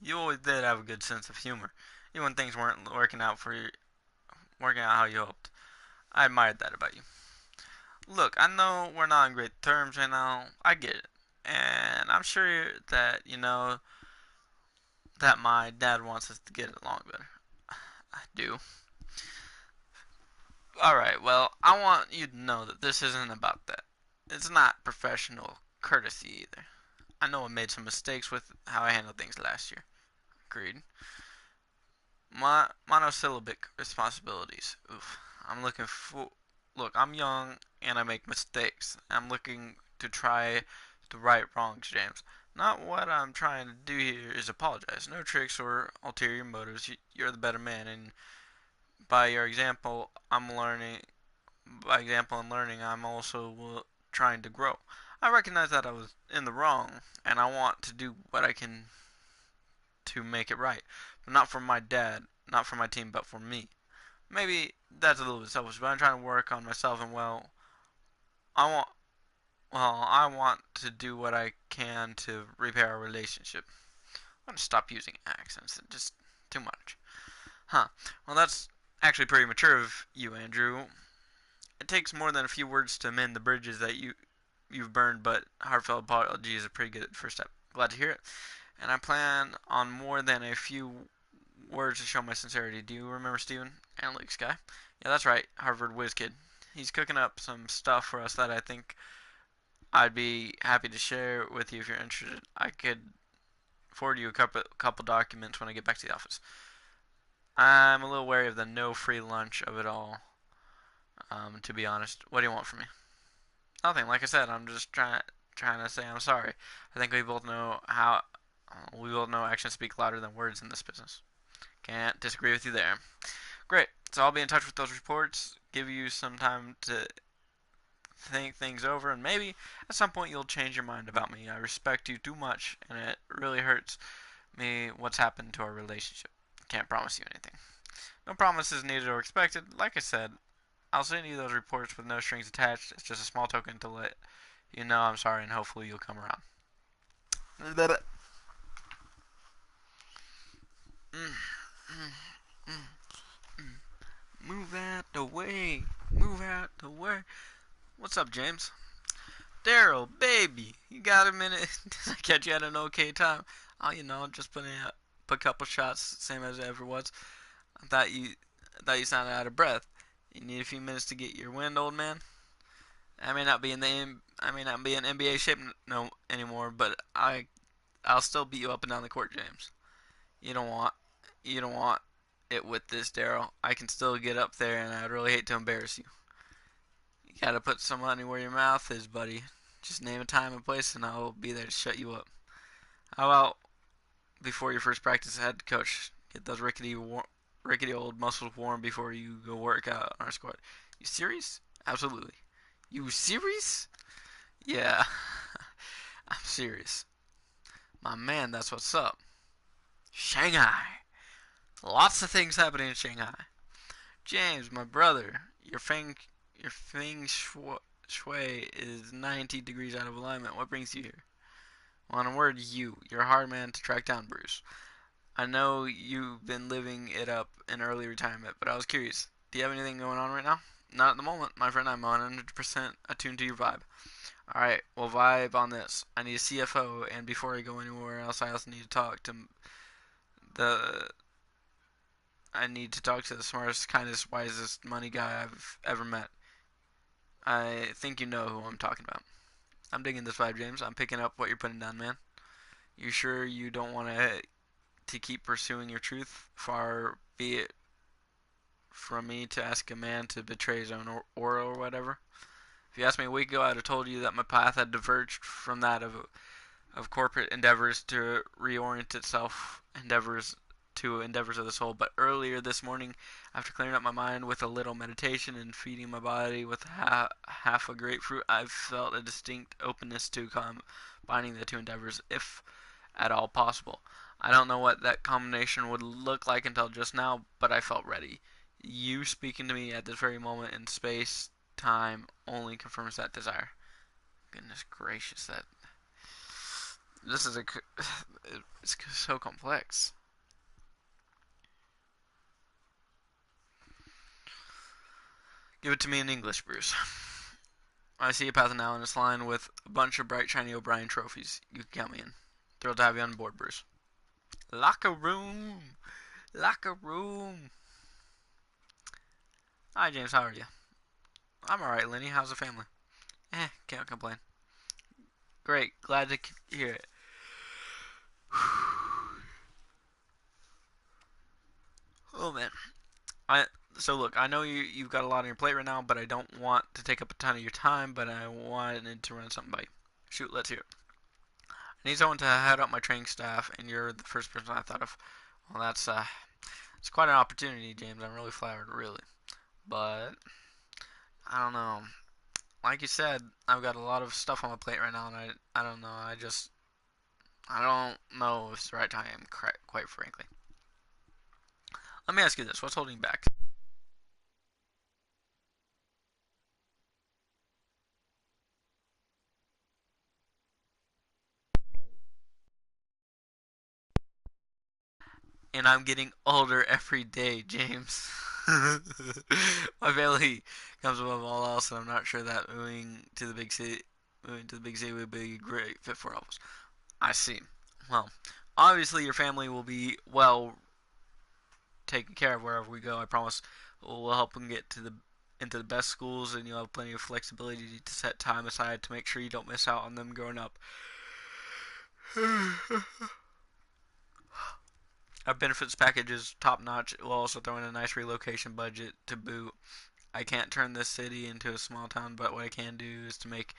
You always did have a good sense of humor, even when things weren't working out how you hoped. I admired that about you. Look, I know we're not on great terms right now. I get it, and I'm sure that you know that my dad wants us to get along better. I do. Alright, well, I want you to know that this isn't about that. It's not professional courtesy either. I know I made some mistakes with how I handled things last year. Agreed. My monosyllabic responsibilities. Oof. I'm looking for. Look, I'm young and I make mistakes. I'm looking to try to right wrongs, James. Not what I'm trying to do here is apologize. No tricks or ulterior motives. You're the better man, and by your example, I'm learning. By example and learning, I'm also trying to grow. I recognize that I was in the wrong, and I want to do what I can to make it right. But not for my dad, not for my team, but for me. Maybe that's a little bit selfish, but I'm trying to work on myself and I want I want to do what I can to repair our relationship. I'm gonna stop using accents. It's just too much. Huh. Well, that's actually pretty mature of you, Andrew. It takes more than a few words to mend the bridges that you've burned, but heartfelt apology is a pretty good first step. Glad to hear it. And I plan on more than a few words to show my sincerity. Do you remember Steven? Analytics guy? Yeah, that's right. Harvard whiz kid. He's cooking up some stuff for us that I think I'd be happy to share with you if you're interested. I could forward you a couple documents when I get back to the office. I'm a little wary of the no free lunch of it all, to be honest. What do you want from me? Nothing. Like I said, I'm just trying to say I'm sorry. I think we both know actions speak louder than words in this business. Can't disagree with you there. Great. So I'll be in touch with those reports, give you some time to think things over, and maybe at some point you'll change your mind about me. I respect you too much, and it really hurts me what's happened to our relationship. Can't promise you anything. No promises needed or expected. Like I said, I'll send you those reports with no strings attached. It's just a small token to let you know I'm sorry, and hopefully you'll come around. Move out the way. Move out the way. What's up, James? Daryl, baby, you got a minute? Did I catch you at an okay time? Oh, just put a couple shots, same as it ever was. I thought you sounded out of breath. You need a few minutes to get your wind, old man. I may not be in NBA shape no anymore, but I'll still beat you up and down the court, James. You don't want you don't want it with this, Daryl. I can still get up there, and I'd really hate to embarrass you. You gotta put some money where your mouth is, buddy. Just name a time and place, and I'll be there to shut you up. How about before your first practice, head coach? Get those rickety old muscles warm before you go work out on our squad. You serious? Absolutely. You serious? Yeah, I'm serious. My man, that's what's up. Shanghai. Lots of things happening in Shanghai. James, my brother, your feng shui is 90 degrees out of alignment. What brings you here? Well, in a word, you. You're a hard man to track down, Bruce. I know you've been living it up in early retirement, but I was curious. Do you have anything going on right now? Not at the moment, my friend. I'm 100% attuned to your vibe. Alright, we'll vibe on this. I need a CFO, and before I go anywhere else, I also need to talk to the the smartest, kindest, wisest money guy I've ever met. I think you know who I'm talking about. I'm digging this vibe, James. I'm picking up what you're putting down, man. You sure you don't want to keep pursuing your truth? Far be it from me to ask a man to betray his own aura or whatever. If you asked me a week ago, I'd have told you that my path had diverged from that of corporate endeavors to reorient itself endeavors to endeavors of the soul. But earlier this morning, after clearing up my mind with a little meditation and feeding my body with half a grapefruit, I've felt a distinct openness to combining the two endeavors, if at all possible. I don't know what that combination would look like until just now, but I felt ready. You speaking to me at this very moment in space, time, only confirms that desire. Goodness gracious, that this is a it's so complex. Give it to me in English, Bruce. I see a path now in this line with a bunch of bright, shiny O'Brien trophies. You can count me in. Thrilled to have you on board, Bruce. Locker room! Locker room! Hi, James. How are you? I'm alright, Lenny. How's the family? Can't complain. Great. Glad to hear it. Oh, man. I So look, I know you've got a lot on your plate right now, but I don't want to take up a ton of your time. But I wanted to run something by you. Shoot, let's hear it. I need someone to head up my training staff, and you're the first person I thought of. Well, it's quite an opportunity, James. I'm really flattered, really. But I don't know. Like you said, I've got a lot of stuff on my plate right now, and I don't know. I don't know if it's the right time, quite frankly. Let me ask you this: what's holding you back? And I'm getting older every day, James. My family comes above all else, and I'm not sure that moving to the big city would be a great fit for all of us. I see. Well, obviously your family will be well taken care of wherever we go. I promise we'll help them get into the best schools, and you'll have plenty of flexibility to set time aside to make sure you don't miss out on them growing up. Our benefits package is top notch. We'll also throw in a nice relocation budget to boot. I can't turn this city into a small town, but what I can do is to make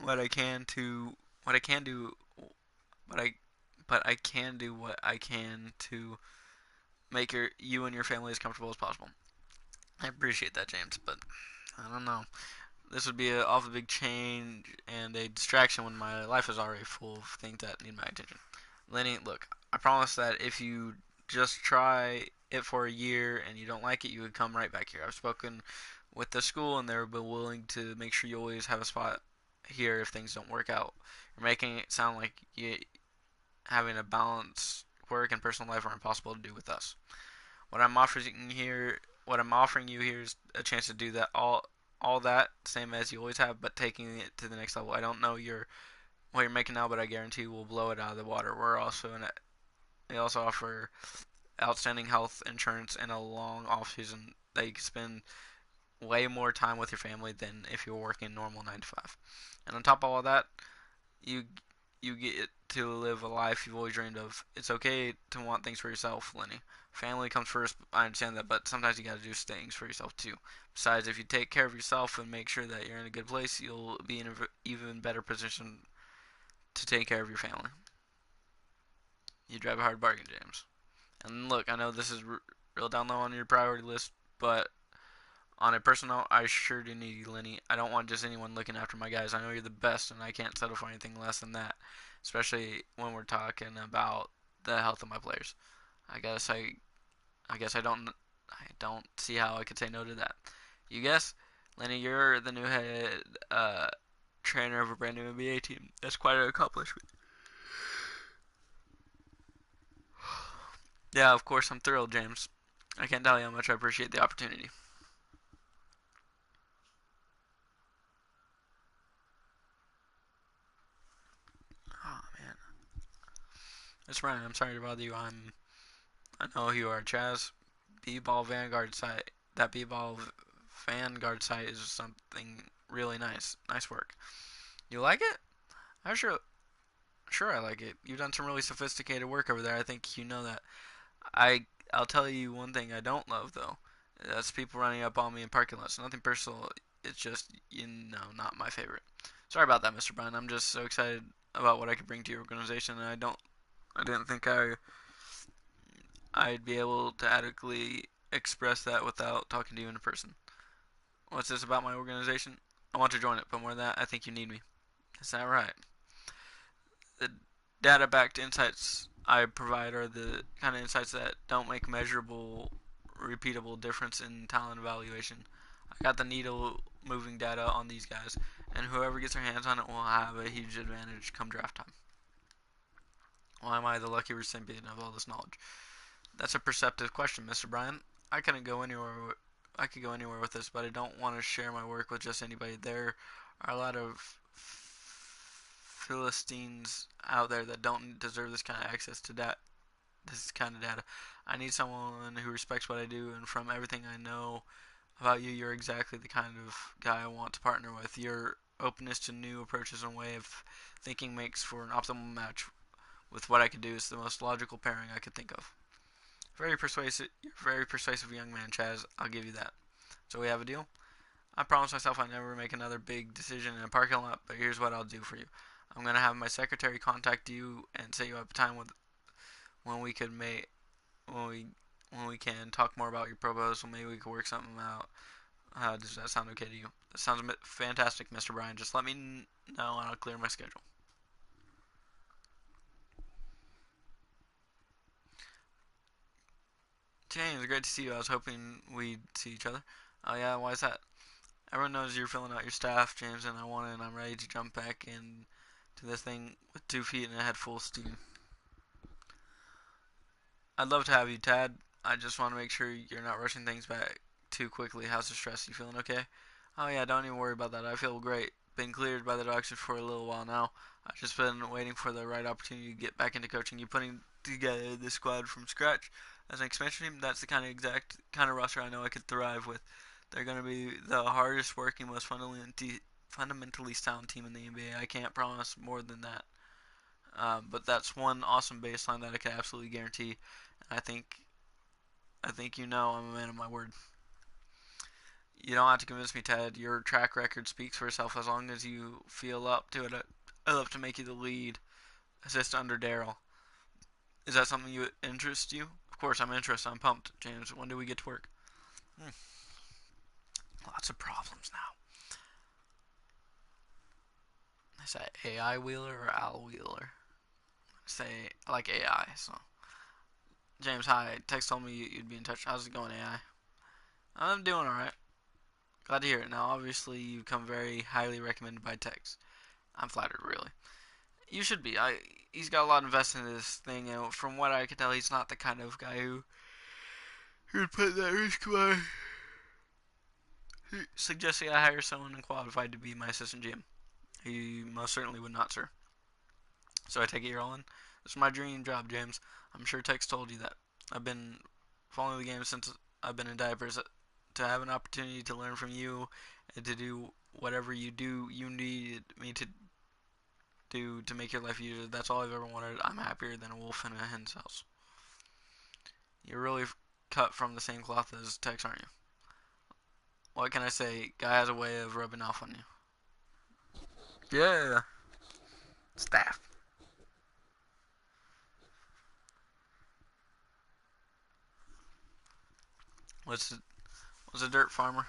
what I can to what I can do what I but I can do what I can to make you and your family as comfortable as possible. I appreciate that, James, but I don't know. This would be an awful big change and a distraction when my life is already full of things that need my attention. Lenny, look, I promise that if you just try it for a year and you don't like it, you would come right back here. I've spoken with the school, and they're willing to make sure you always have a spot here if things don't work out. You're making it sound like having a balanced work and personal life are impossible to do with us. What I'm offering here, what I'm offering you here is a chance to do that all that same as you always have, but taking it to the next level. I don't know what you're making now, but I guarantee we'll blow it out of the water. We also offer outstanding health insurance and a long off season that you can spend way more time with your family than if you're working normal 9 to 5. And on top of all that, you you get to live a life you've always dreamed of. It's okay to want things for yourself, Lenny. Family comes first. I understand that, but sometimes you gotta do things for yourself too. Besides, if you take care of yourself and make sure that you're in a good place, you'll be in an even better position to take care of your family. You drive a hard bargain, James. And look, I know this is real down low on your priority list, but on a personal note, I sure do need you, Lenny. I don't want just anyone looking after my guys. I know you're the best, and I can't settle for anything less than that, especially when we're talking about the health of my players. I guess I, I don't see how I could say no to that. You guess, Lenny, you're the new head trainer of a brand new NBA team. That's quite an accomplishment. Yeah, of course, I'm thrilled, James. I can't tell you how much I appreciate the opportunity. Oh man, that's right. I'm sorry to bother you. I know who you are, Chaz. B-ball Vanguard site. That B-ball Vanguard site is something really nice. Nice work. You like it? I sure I like it. You've done some really sophisticated work over there. I think you know that. I'll tell you one thing I don't love though. That's people running up on me in parking lots. Nothing personal. It's just not my favorite. Sorry about that, Mr. Bryan. I'm just so excited about what I could bring to your organization, and I didn't think I'd be able to adequately express that without talking to you in person. What's this about my organization? I want to join it, but more than that, I think you need me. Is that right? The data backed insights I provide are the kind of insights that don't make measurable, repeatable difference in talent evaluation. I got the needle moving data on these guys, and whoever gets their hands on it will have a huge advantage come draft time. Why am I the lucky recipient of all this knowledge? That's a perceptive question, Mr. Bryan. I couldn't go anywhere. I could go anywhere with this, but I don't want to share my work with just anybody. There are a lot of Philistines out there that don't deserve this kind of access to this kind of data. I need someone who respects what I do, and from everything I know about you, you're exactly the kind of guy I want to partner with. Your openness to new approaches and way of thinking makes for an optimal match with what I could do. Is the most logical pairing I could think of. Very persuasive. You're a very persuasive young man, Chaz. I'll give you that. So we have a deal? I promised myself I'd never make another big decision in a parking lot, but here's what I'll do for you. I'm gonna have my secretary contact you and set you up a time when we could make when we when we can talk more about your proposal. Maybe we could work something out. Does that sound okay to you? That sounds fantastic, Mr. Bryan. Just let me know and I'll clear my schedule. James, great to see you. I was hoping we'd see each other. Oh yeah, why is that? Everyone knows you're filling out your staff, James, and I'm ready to jump back into this thing with 2 feet and a head full of steam. I'd love to have you, Tad. I just want to make sure you're not rushing things back too quickly. How's the stress? You feeling okay? Oh yeah, don't even worry about that. I feel great. Been cleared by the doctor for a little while now. I've just been waiting for the right opportunity to get back into coaching. You putting together this squad from scratch as an expansion team. That's the exact kind of roster I know I could thrive with. They're going to be the hardest working, most fundamentally sound team in the NBA. I can't promise more than that. But that's one awesome baseline that I can absolutely guarantee. And I think you know I'm a man of my word. You don't have to convince me, Ted. Your track record speaks for itself. As long as you feel up to it, I'd love to make you the lead assist under Daryl. Is that something you interests you? Of course, I'm interested. I'm pumped, James. When do we get to work? Hmm. Lots of problems now. Is that AI Wheeler or Al Wheeler? Say I like AI. So James, hi. Tex told me you'd be in touch. How's it going, AI? I'm doing all right. Glad to hear it. Now, obviously, you come very highly recommended by Tex. I'm flattered, really. You should be. He's got a lot invested in this thing, and from what I can tell, he's not the kind of guy who would put that risk away. Suggesting I hire someone qualified to be my assistant GM. He most certainly would not, sir. So I take it you're all in? This is my dream job, James. I'm sure Tex told you that. I've been following the game since I've been in diapers. To have an opportunity to learn from you and to do whatever you need me to do to make your life easier. That's all I've ever wanted. I'm happier than a wolf in a hen's house. You're really cut from the same cloth as Tex, aren't you? What can I say? Guy has a way of rubbing off on you. Yeah, staff. What's a dirt farmer?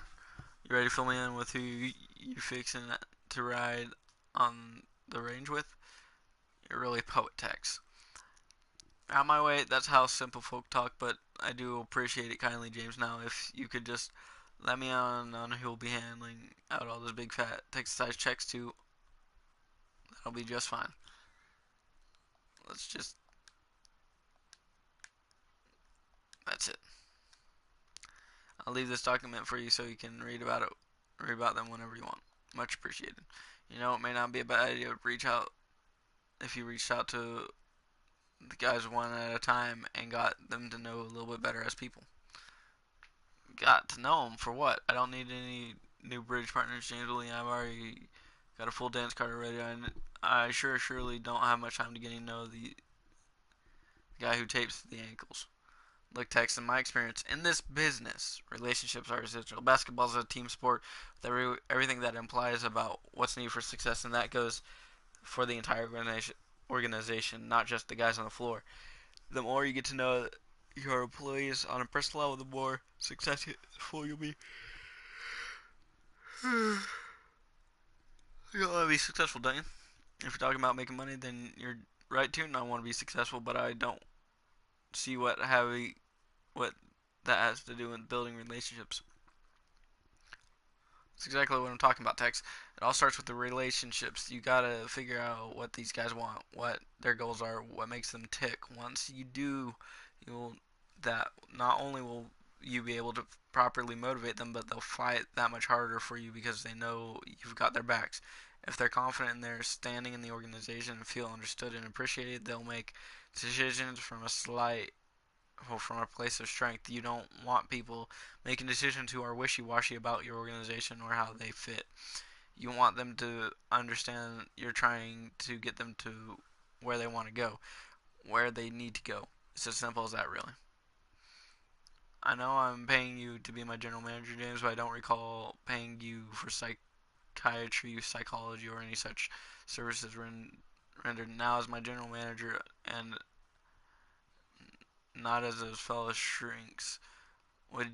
You ready to fill me in with who you fixing to ride on the range with? You're really poet Tex. On my way, that's how simple folk talk, but I do appreciate it kindly, James. Now, if you could just let me on who'll be handling out all those big fat Texas size checks too, that'll be just fine. Let's just, that's it. I'll leave this document for you so you can read about them whenever you want. Much appreciated. You know, it may not be a bad idea to reach out if you reached out to the guys one at a time and got them to know a little bit better as people. Got to know them for what? I don't need any new bridge partners, James William. I've already got a full dance card already. I surely don't have much time to getting to know the guy who tapes the ankles. Look, Tex, in my experience in this business, relationships are essential. Basketball is a team sport with everything that implies about what's needed for success, and that goes for the entire organization, not just the guys on the floor. The more you get to know your employees on a personal level, the more successful you'll be. You want to be successful, don't you? If you're talking about making money, then you're right to. And I want to be successful, but I don't see what that has to do with building relationships. That's exactly what I'm talking about, Tex. It all starts with the relationships. You gotta figure out what these guys want, what their goals are, what makes them tick. Once you do, you'll that not only will you be able to properly motivate them, but they'll fight that much harder for you because they know you've got their backs. If they're confident in their standing in the organization and feel understood and appreciated, they'll make decisions from a place of strength. You don't want people making decisions who are wishy-washy about your organization or how they fit. You want them to understand you're trying to get them to where they want to go, where they need to go. It's as simple as that, really. I know I'm paying you to be my general manager, James, but I don't recall paying you for psychiatry, psychology, or any such services rendered. Now, as my general manager and not as those fellow shrinks, would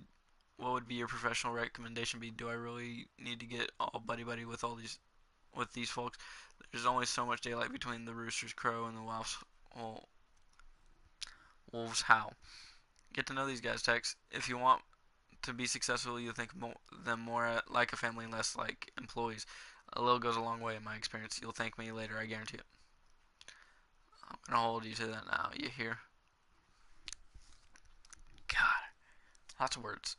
what would be your professional recommendation be? Do I really need to get all buddy buddy with these folks? There's only so much daylight between the rooster's crow and the wolf's howl. Get to know these guys, Tex. If you want to be successful, you think them more like a family, less like employees. A little goes a long way in my experience. You'll thank me later, I guarantee it. I'm gonna hold you to that now. You hear? God, lots of words.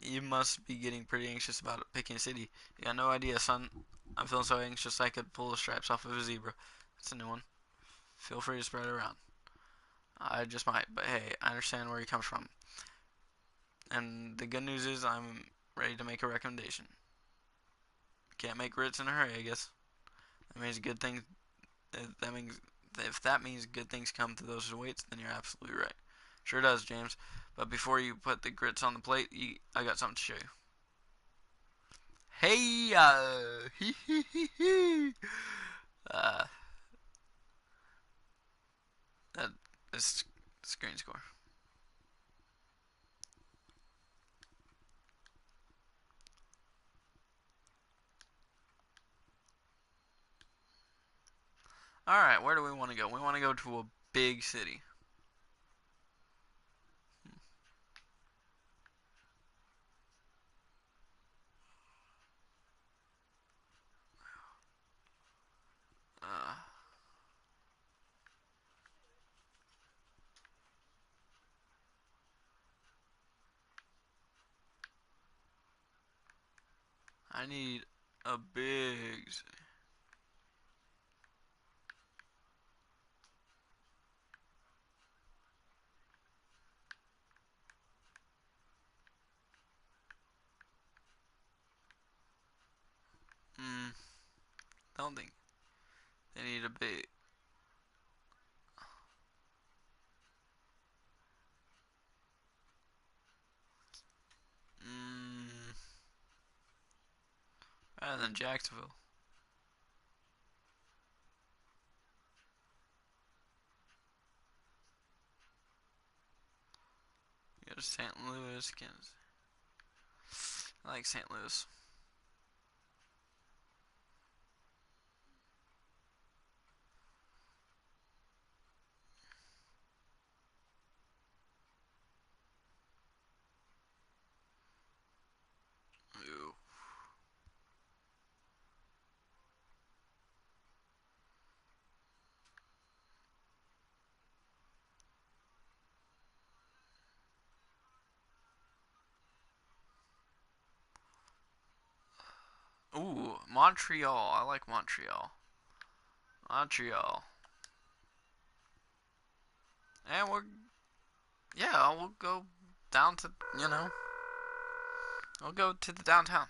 You must be getting pretty anxious about picking a city. You got no idea, son. I'm feeling so anxious I could pull the stripes off of a zebra. That's a new one. Feel free to spread it around. I just might, but hey, I understand where you come from. And the good news is I'm ready to make a recommendation. Can't make grits in a hurry, I guess. That means good things. If that means good things come to those who wait, then you're absolutely right. Sure does, James. But before you put the grits on the plate, I got something to show you. Hey, hee hee hee hee. Uh, that is screen score. All right, where do we want to go? We want to go to a big city. Uh, I need a big city. Hmm, don't think they need a big. Hmm, rather than Jacksonville. Go to St. Louis, Kansas. I like St. Louis. Ooh. Ooh, Montreal. I like Montreal. Montreal. And we'll go down to, we'll go to the downtown.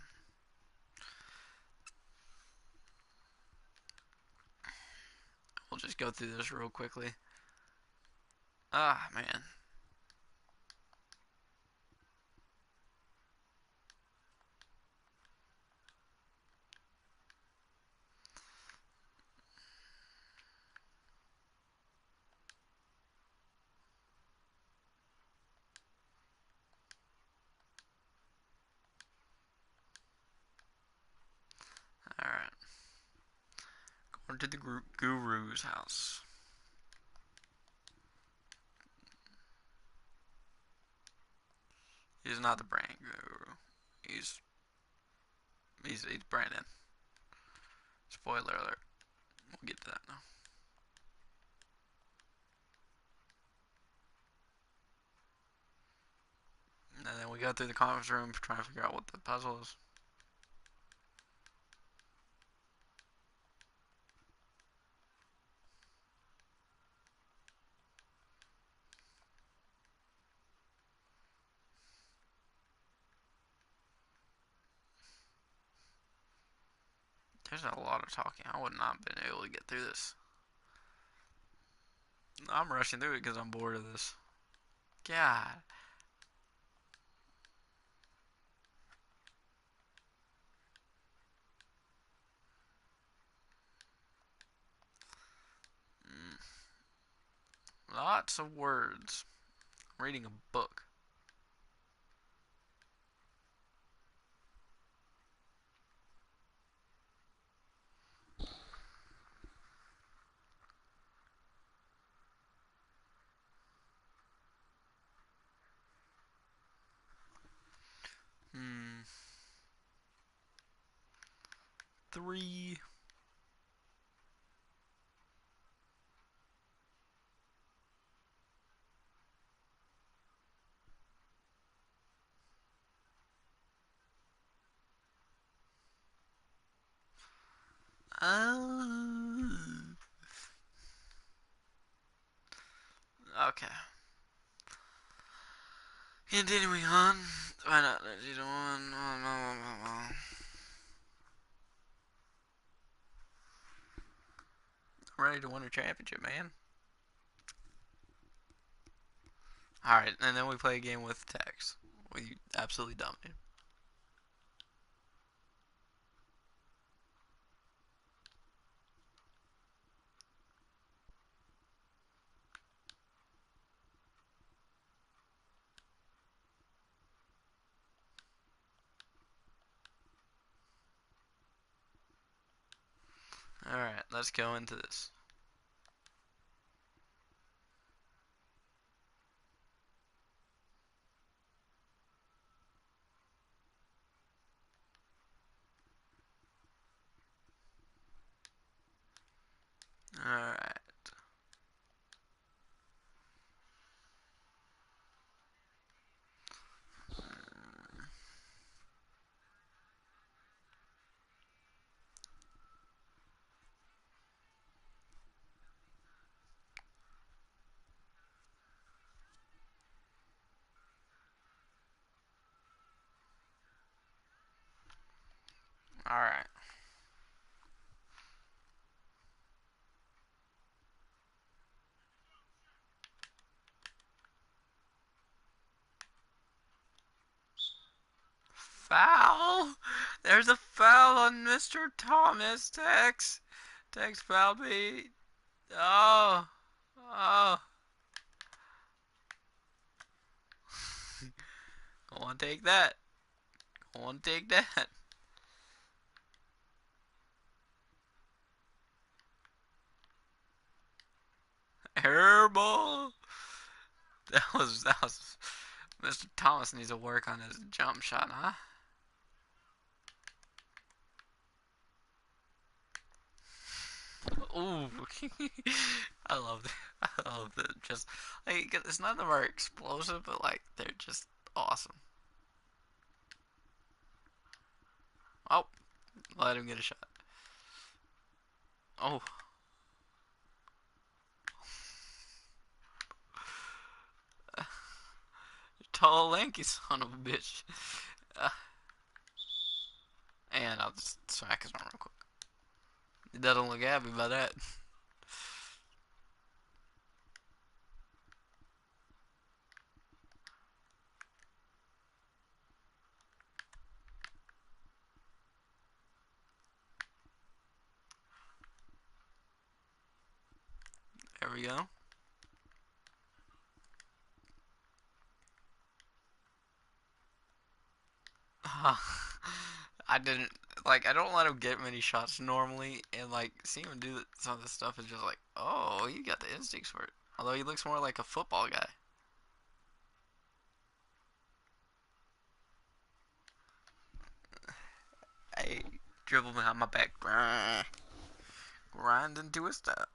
We'll just go through this real quickly. Ah, man. to the guru's house. He's not the brain guru. He's he's Brandon. Spoiler alert. We'll get to that now. And then we go through the conference room trying to figure out what the puzzle is. There's a lot of talking. I would not have been able to get through this. I'm rushing through it because I'm bored of this. God. Mm. Lots of words. I'm reading a book. Hmm. 3. Okay. Continuing on. Find out. I'm ready to win a championship, man. Alright, and then we play a game with text. We absolutely dominate. Alright, let's go into this. Alright. Alright. Foul! There's a foul on Mr. Thomas. Tex. Tex fouled me. Oh. Oh. Go on, take that. Go on, take that. Airball. That was. Mr. Thomas needs to work on his jump shot, huh? Ooh. I love it. I love it. Just like it's none of them are explosive, but like they're just awesome. Oh, let him get a shot. Oh, tall, lanky son of a bitch. Uh, and I'll just smack his arm real quick. He doesn't look happy about that. There we go. I didn't Like I don't let him get many shots normally, and like seeing him do some of this stuff is just like, oh, you got the instincts for it. Although he looks more like a football guy. Hey, dribble behind my back, grind into a step.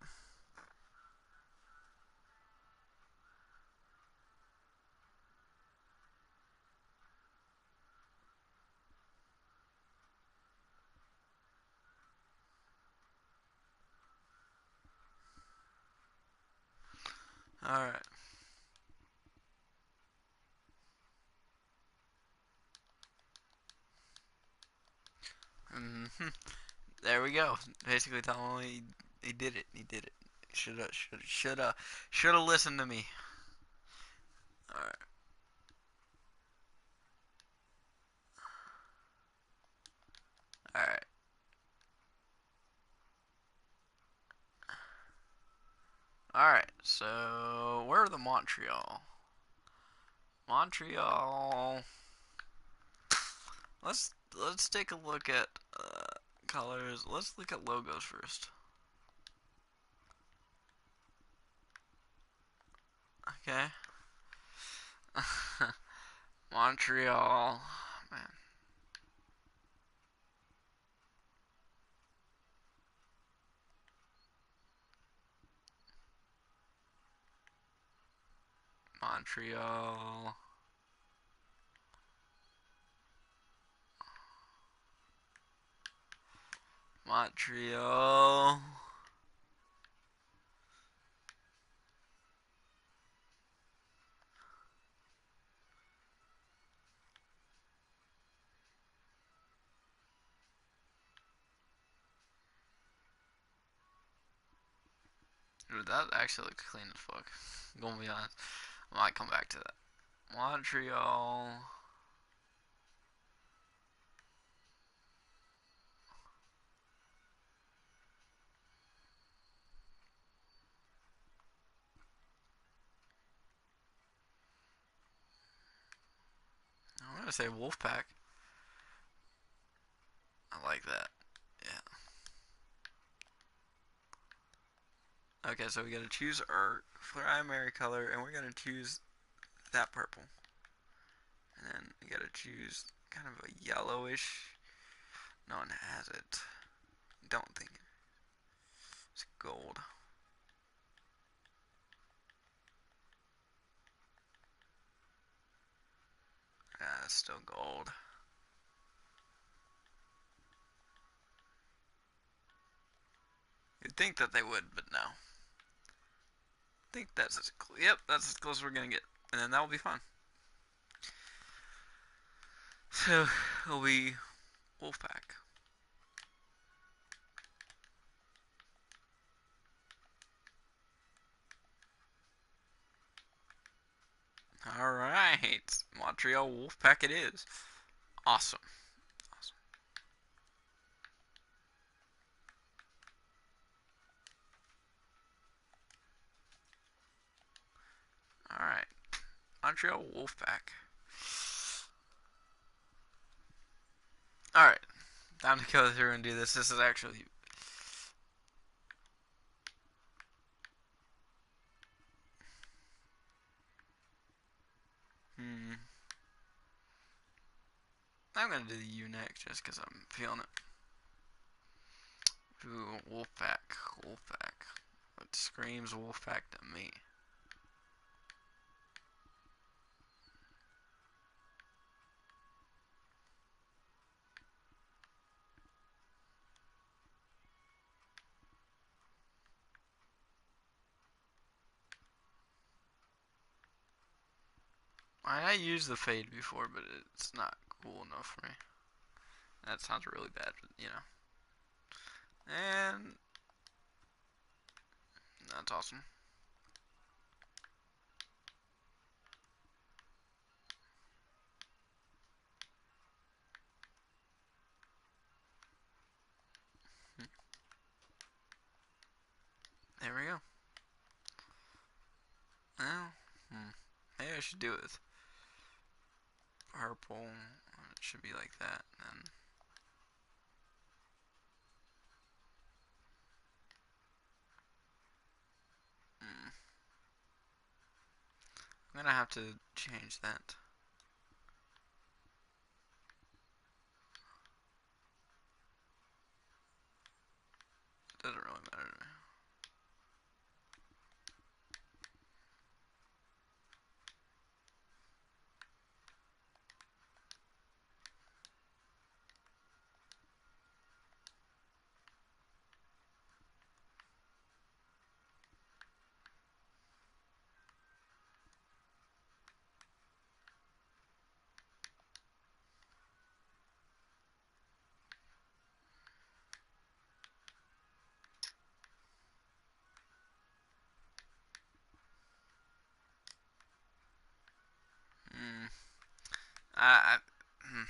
All right. Mm-hmm. There we go. Basically, telling me he did it. He did it. Shoulda listened to me. All right. All right. All right. So where are the Montreal? Montreal. Let's take a look at colors. Let's look at logos first. Okay. Montreal. Man. Montreal. Montreal. Dude, that actually looks clean as fuck. I'm gonna be honest. I might come back to that. Montreal. I'm gonna say Wolfpack. I like that. Yeah. Okay, so we gotta choose our primary color, and we're gonna choose that purple. And then we gotta choose kind of a yellowish. No one has it. Don't think it's gold. Ah, it's still gold. You'd think that they would, but no. I think that's as yep, that's as close as we're gonna get, and then that will be fun. So it'll be Wolfpack. All right, Montreal Wolfpack it is. Awesome. Awesome. All right, Montreal Wolfpack. All right, time to go through and do this. This is actually hmm. I'm gonna do the U next just because I'm feeling it. Ooh, Wolfpack, Wolfpack. It screams Wolfpack to me. I used the fade before, but it's not cool enough for me. That sounds really bad, but you know. And that's awesome. There we go. Well, maybe I should do it with purple. It should be like that. And I'm gonna have to change that. It doesn't really matter to me. Hmm. I, I hmm.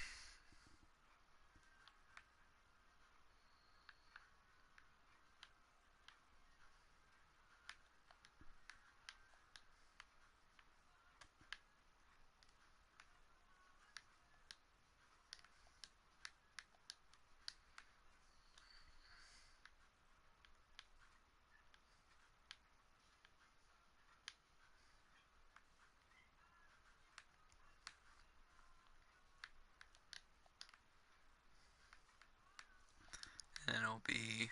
And it'll be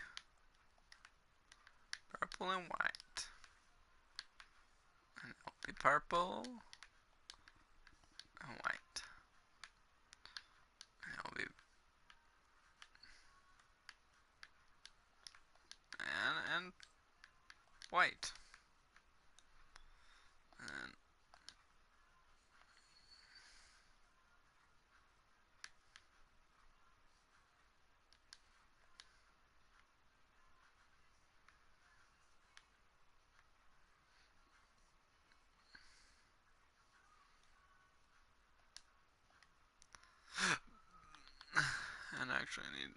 purple and white. And it'll be purple and white. And it'll be and white. And and actually I need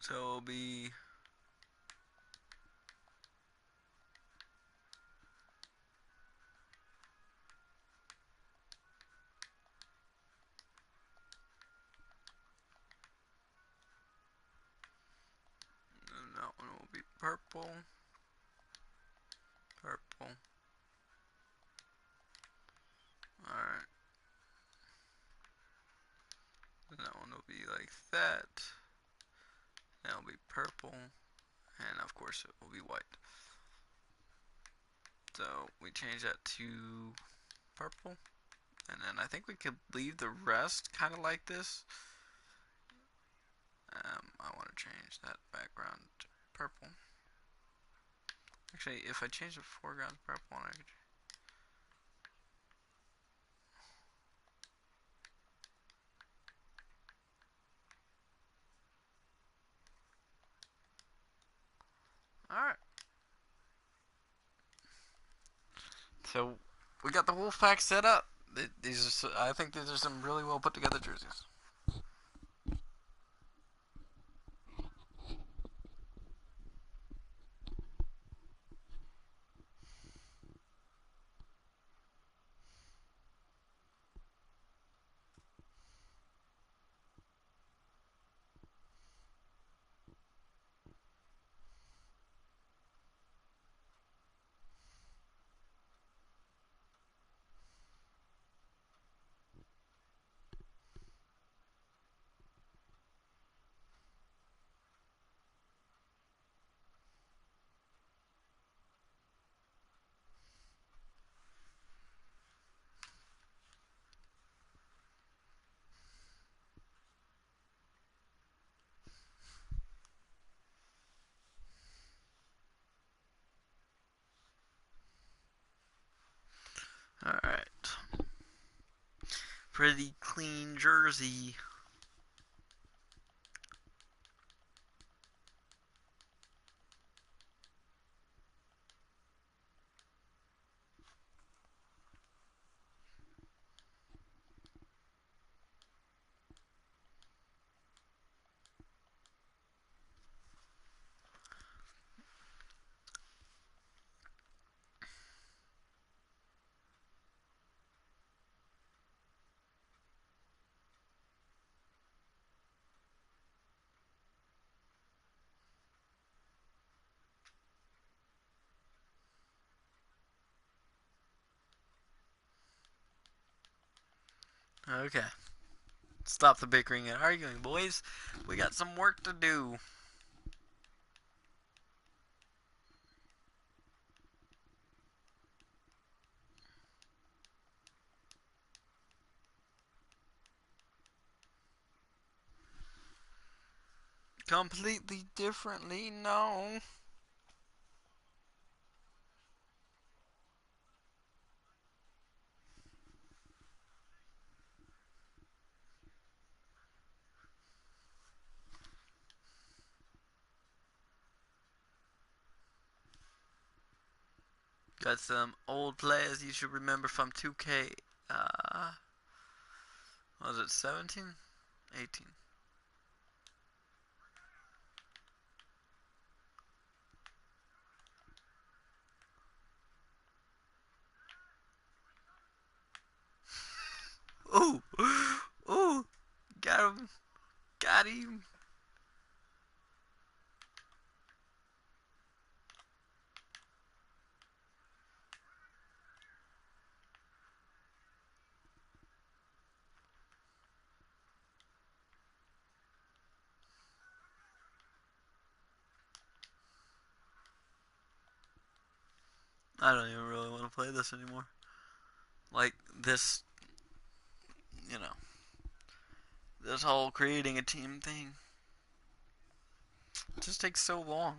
so it'll be that one will be purple, purple. Alright. And that one will be like that. That'll be purple. And of course it will be white. So we change that to purple. And then I think we could leave the rest kind of like this. I want to change that background to purple. Actually, if I change the foreground to purple, I could. Alright. So we got the Wolfpack set up. These are, I think these are some really well put together jerseys. Pretty clean jersey. Okay. Stop the bickering and arguing, boys. We got some work to do. Completely differently, no. Got some old players you should remember from 2K. Was it 17? 18. Ooh! Ooh! Got him! Got him! I don't even really want to play this anymore. Like, this, you know, this whole creating a team thing. It just takes so long.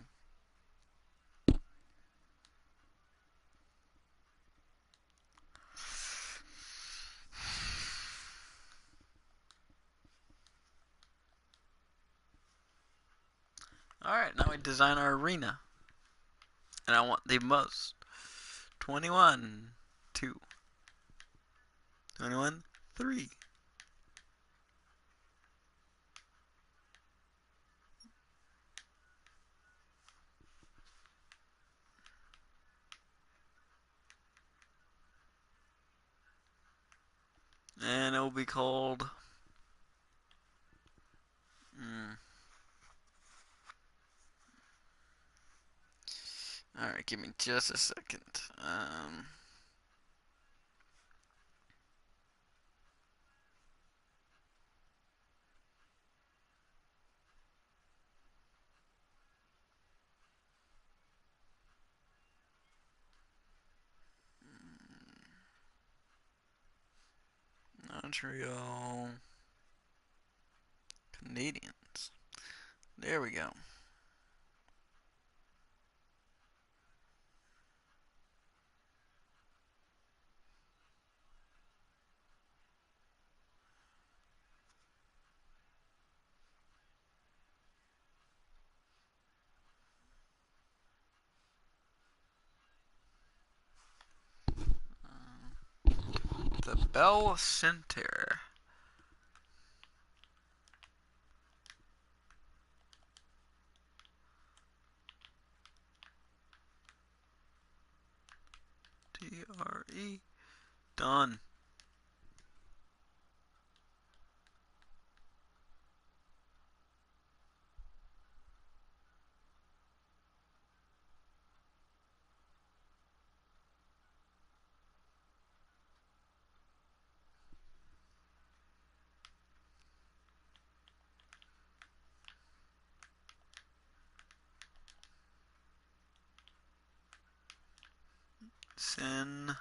Alright, now we design our arena. And I want the most. 21, 2. 21, 3. And it will be called... Alright, give me just a second. Montreal Canadiens. There we go. The Bell Center. TRE. Done. Sin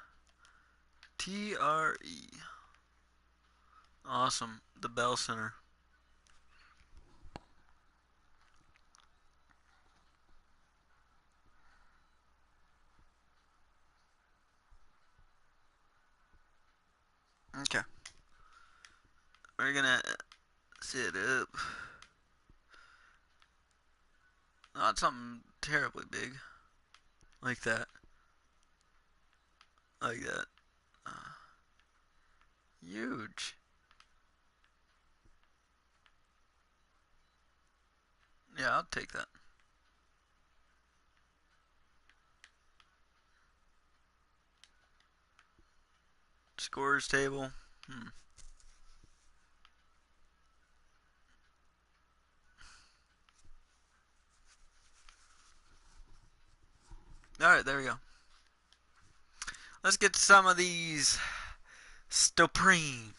TRE. Awesome. The Bell Center. Okay. We're gonna set up not something terribly big like that, like that. Uh, Huge. Yeah, I'll take that. Scores table. All right, there we go. Let's get some of these Supreme.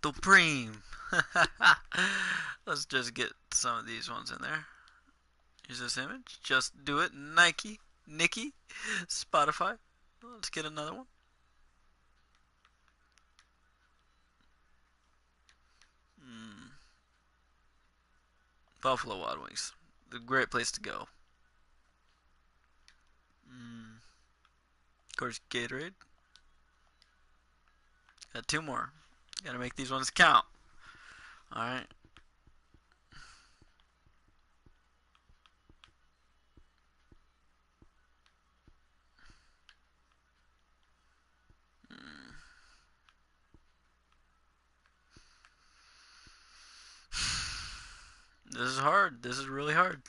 Supreme. Let's just get some of these ones in there. Use this image. Just do it. Nike. Nikki. Spotify. Let's get another one. Mm. Buffalo Wild Wings. A great place to go. Of course, Gatorade. Got two more. Gotta make these ones count. Alright. This is hard. This is really hard.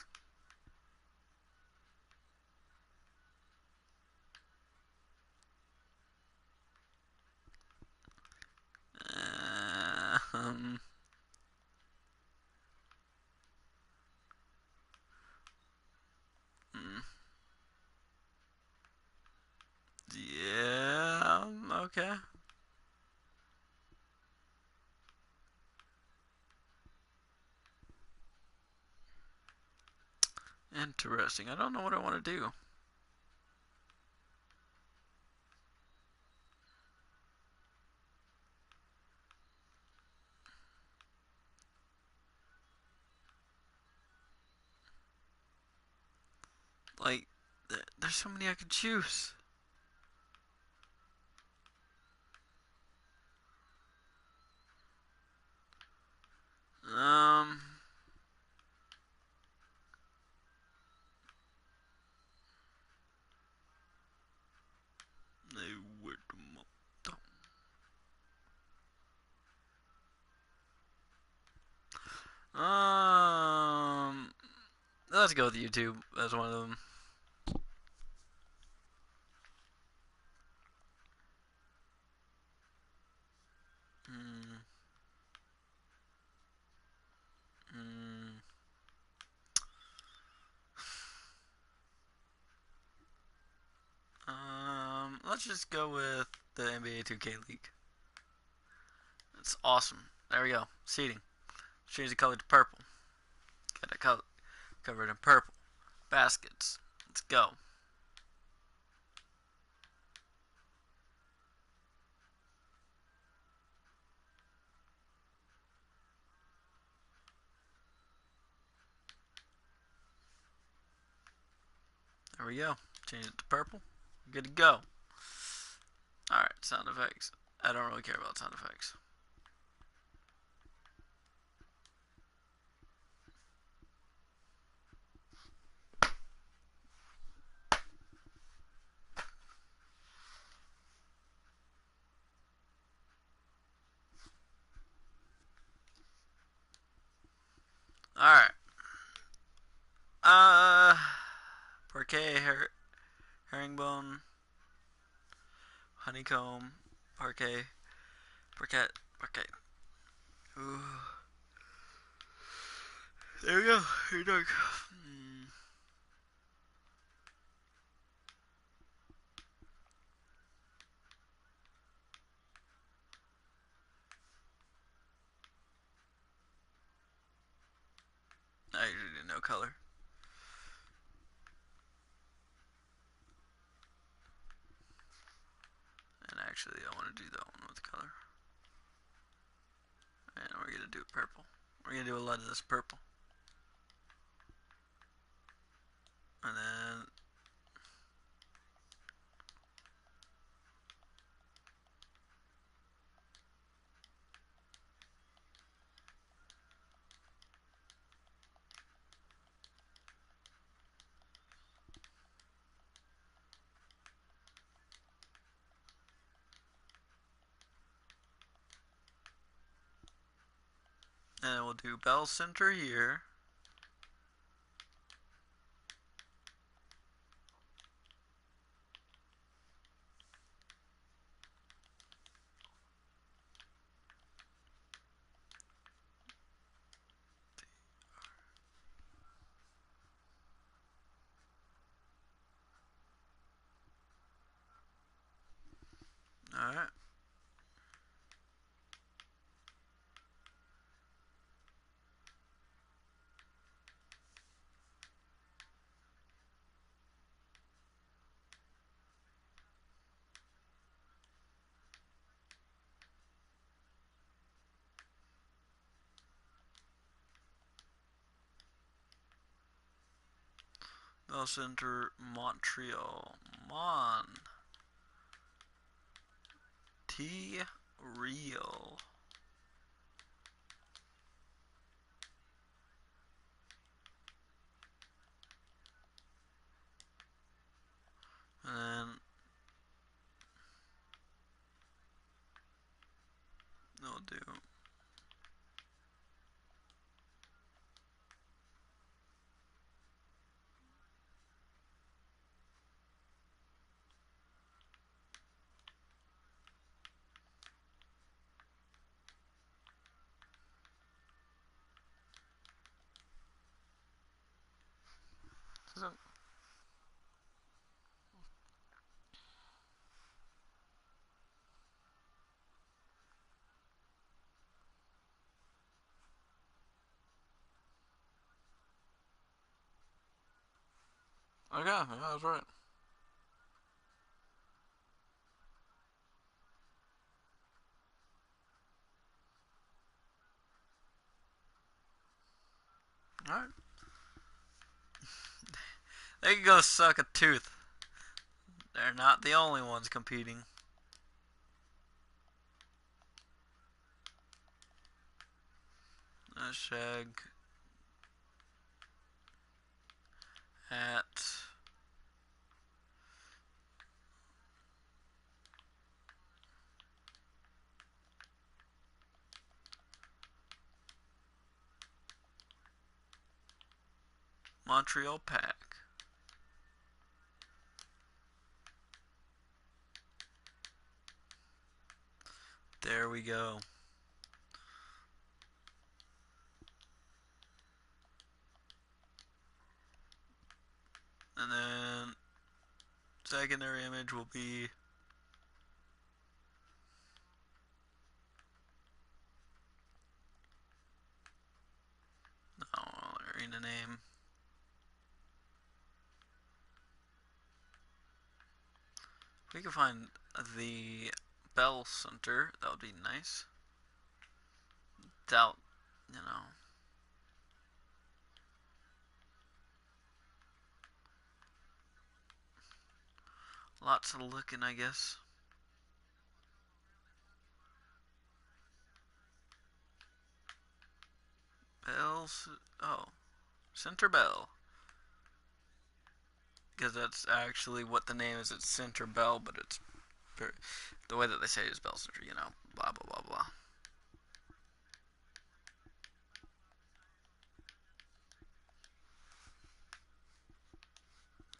Um, mm, yeah, okay. Interesting. I don't know what I want to do. Like, there's so many I could choose. Um, they would. Um, let's go with YouTube as one of them. Mm, mm. Let's just go with the NBA 2K League. It's awesome. There we go. Seating. Change the color to purple. Got it covered in purple. Baskets. Let's go. There we go. Change it to purple. Good to go. Alright, sound effects. I don't really care about sound effects. Alright. Uh, Parquet, herringbone, honeycomb, parquet, parquet. Ooh. There we go. Here, dog. I usually do no color. And actually, I want to do that one with color. And we're going to do it purple. We're going to do a lot of this purple. And then And we'll do bell center here. Alright. Bell center Montreal. Real. And then we'll do okay, yeah, that's right. Alright. They can go suck a tooth. They're not the only ones competing. Hashtag at Montreal Pack. There we go. And then secondary image will be arena name. We can find the Bell Center. That would be nice. Doubt, you know. Lots of looking, I guess. Bells. Oh, Center Bell. Because that's actually what the name is. It's Center Bell, but it's the way that they say it is Bell Center. You know, blah blah blah blah.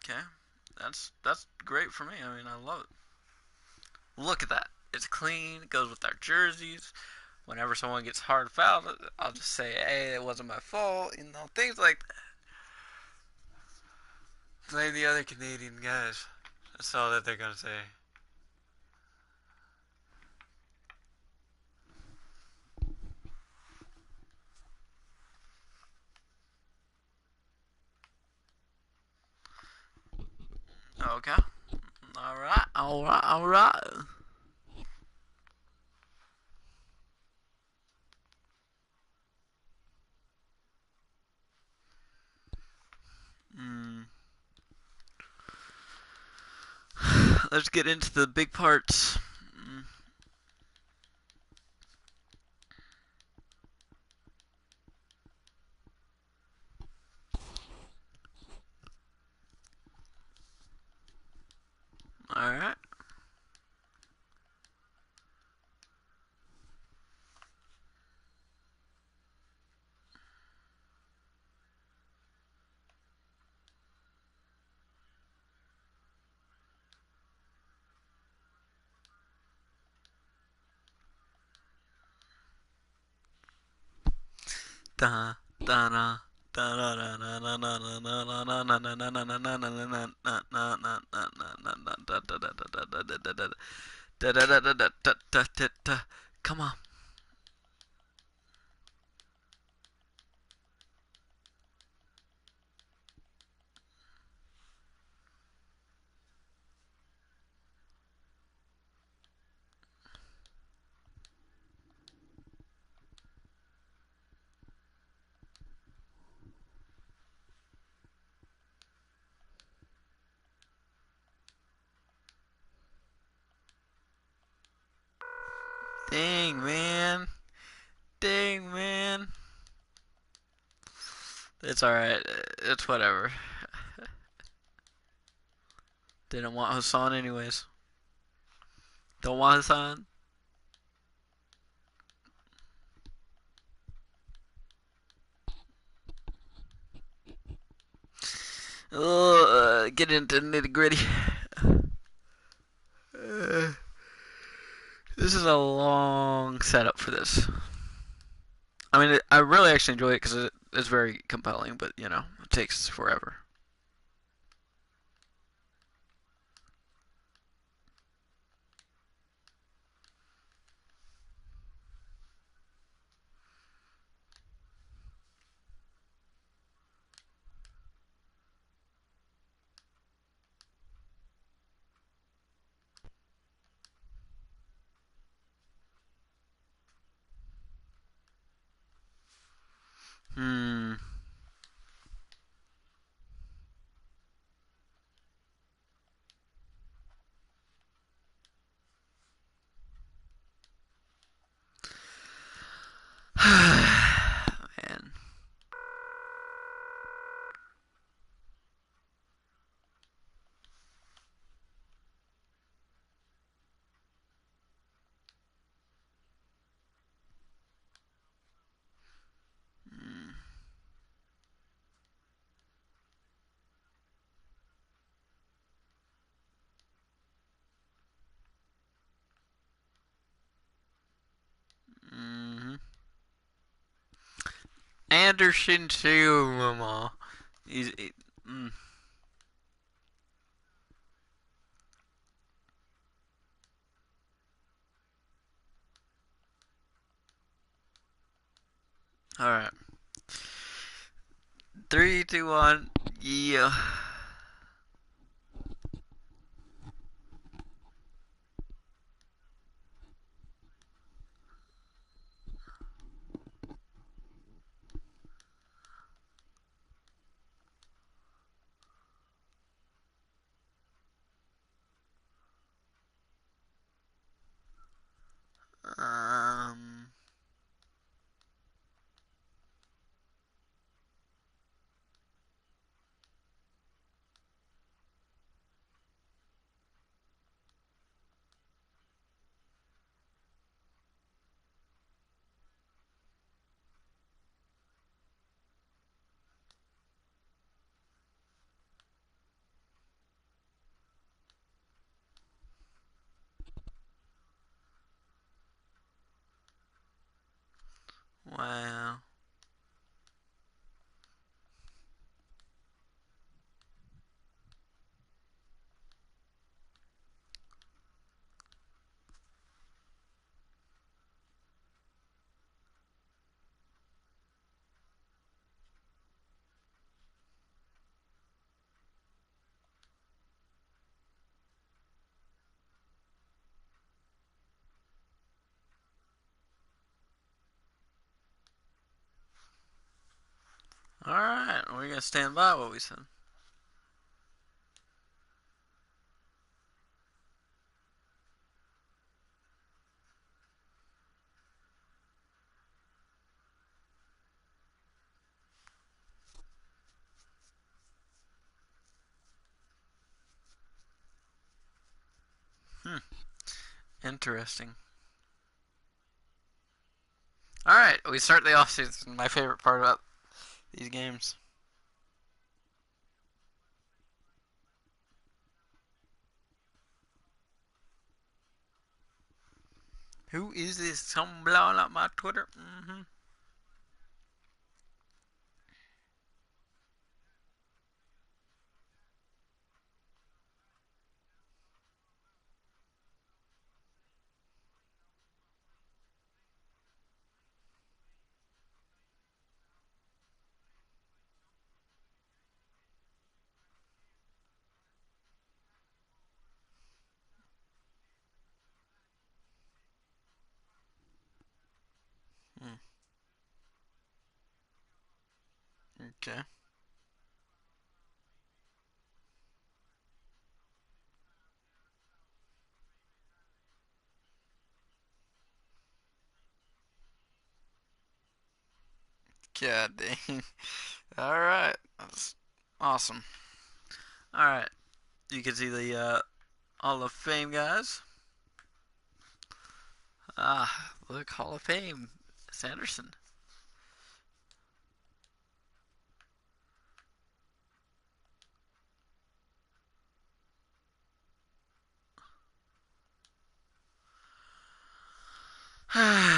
Okay, that's great for me. I mean, I love it. Look at that. It's clean. It goes with our jerseys. Whenever someone gets hard fouled, I'll just say, "Hey, it wasn't my fault." You know, things like that. Like the other Canadian guys. That's all that they're gonna say. Okay. All right. All right. All right. Mm. Let's get into the big parts. Mm. All right. Da da da. Come on. Dang, man. Dang, man. It's alright. It's whatever. Didn't want Hassan anyways. Don't want Hassan. Get into nitty gritty. Uh, this is a long setup for this. I mean, I really actually enjoy it because it's very compelling, but you know, it takes forever. Hmm. Man. Mm. Mm-hmm. Anderson Silva. He's. Mm. All right. Three, two, one. Yeah. Um. Wow. All right. We're gonna stand by what we said. Hmm. Interesting. All right. We start the off season. My favorite part about these games. Who is this? Some blowing up my Twitter. Mm-hmm. Okay. God dang. All right. That's awesome. All right. You can see the Hall of Fame guys. Ah, look, Hall of Fame. Sanderson. Hmm.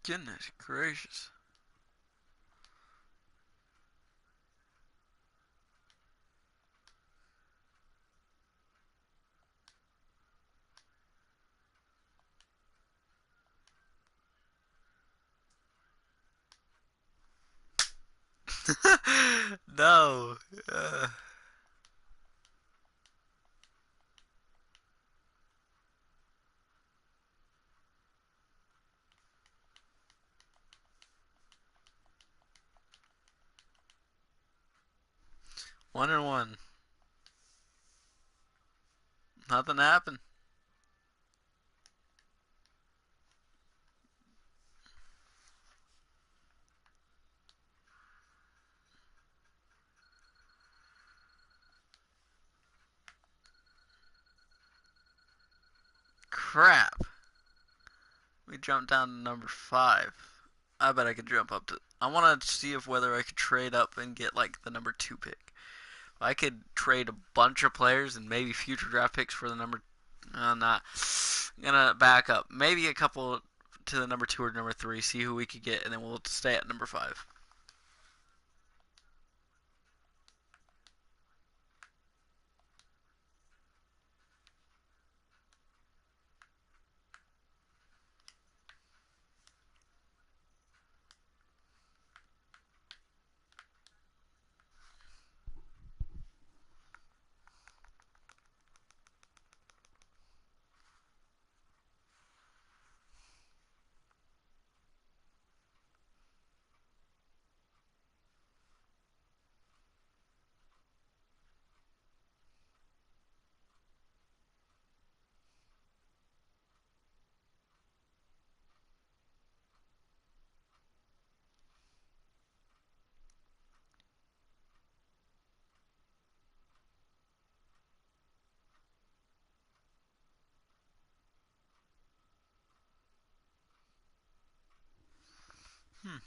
Goodness gracious. No. 1-1. Nothing happened. Crap. We jumped down to number 5. I bet I could jump up to. I want to see if whether I could trade up and get like the number 2 pick. I could trade a bunch of players and maybe future draft picks for the number. Not. I'm gonna back up. Maybe a couple to the number 2 or number 3. See who we could get, and then we'll stay at number 5. Hmm.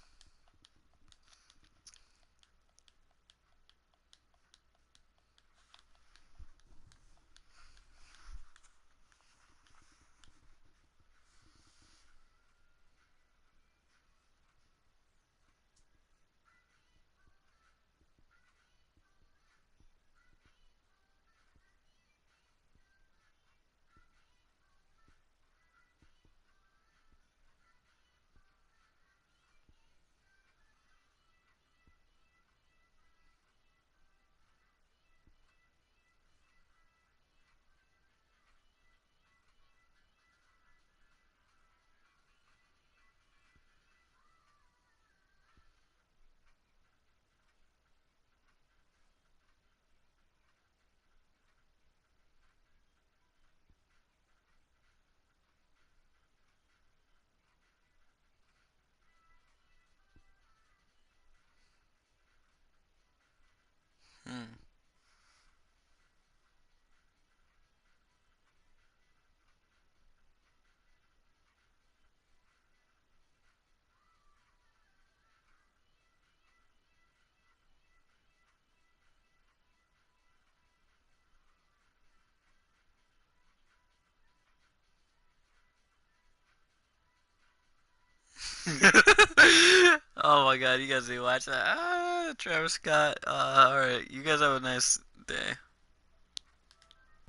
Oh my god, you guys need to watch that. Travis Scott. Alright, you guys have a nice day.